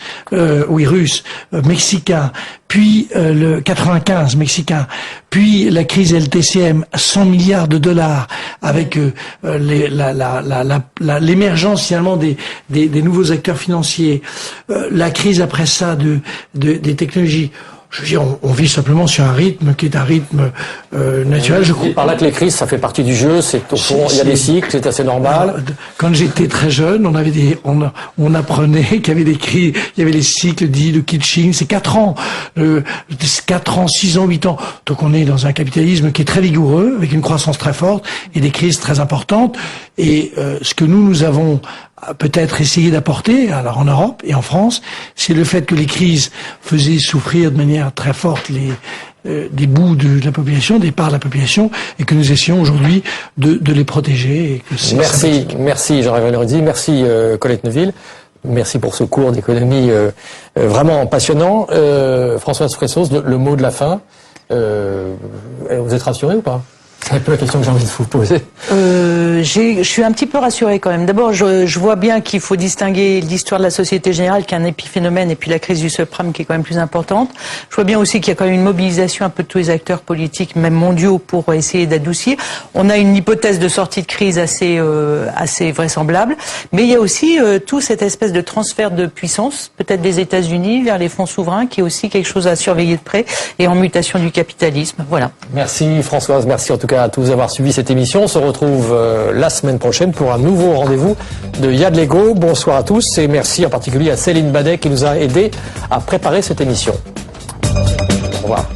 mexicains, puis le 95 mexicain, puis la crise LTCM, 100 milliards de dollars, avec l'émergence finalement des nouveaux acteurs financiers, la crise après ça des technologies. Je veux dire, on vit simplement sur un rythme qui est un rythme naturel. Je crois. Par là que les crises, ça fait partie du jeu. C'est au fond, il y a des cycles, c'est assez normal. Quand j'étais très jeune, on apprenait qu'il y avait des crises, il y avait les cycles dits de Kitching. C'est 4 ans, 4 ans, 6 ans, 8 ans. Donc on est dans un capitalisme qui est très vigoureux, avec une croissance très forte et des crises très importantes. Et ce que nous avons peut-être essayé d'apporter, alors en Europe et en France, c'est le fait que les crises faisaient souffrir de manière très forte des bouts de la population, des parts de la population, et que nous essayons aujourd'hui de les protéger. Et que merci Jean-Rémy Lorenzi, merci Colette Neuville, merci pour ce cours d'économie vraiment passionnant. Françoise Fressos, le mot de la fin, vous êtes rassurée ou pas ? C'est un peu la question que j'ai envie de vous poser. Je suis un petit peu rassurée quand même. D'abord, je vois bien qu'il faut distinguer l'histoire de la Société Générale, qui est un épiphénomène, et puis la crise du subprime, qui est quand même plus importante. Je vois bien aussi qu'il y a quand même une mobilisation un peu de tous les acteurs politiques, même mondiaux, pour essayer d'adoucir. On a une hypothèse de sortie de crise assez vraisemblable, mais il y a aussi tout cette espèce de transfert de puissance, peut-être des États-Unis vers les fonds souverains, qui est aussi quelque chose à surveiller de près, et en mutation du capitalisme. Voilà. Merci Françoise, merci en tout cas à tous d'avoir suivi cette émission. On se retrouve la semaine prochaine pour un nouveau rendez-vous de Y'a de l'Ego. Bonsoir à tous et merci en particulier à Céline Badet qui nous a aidé à préparer cette émission. Au revoir.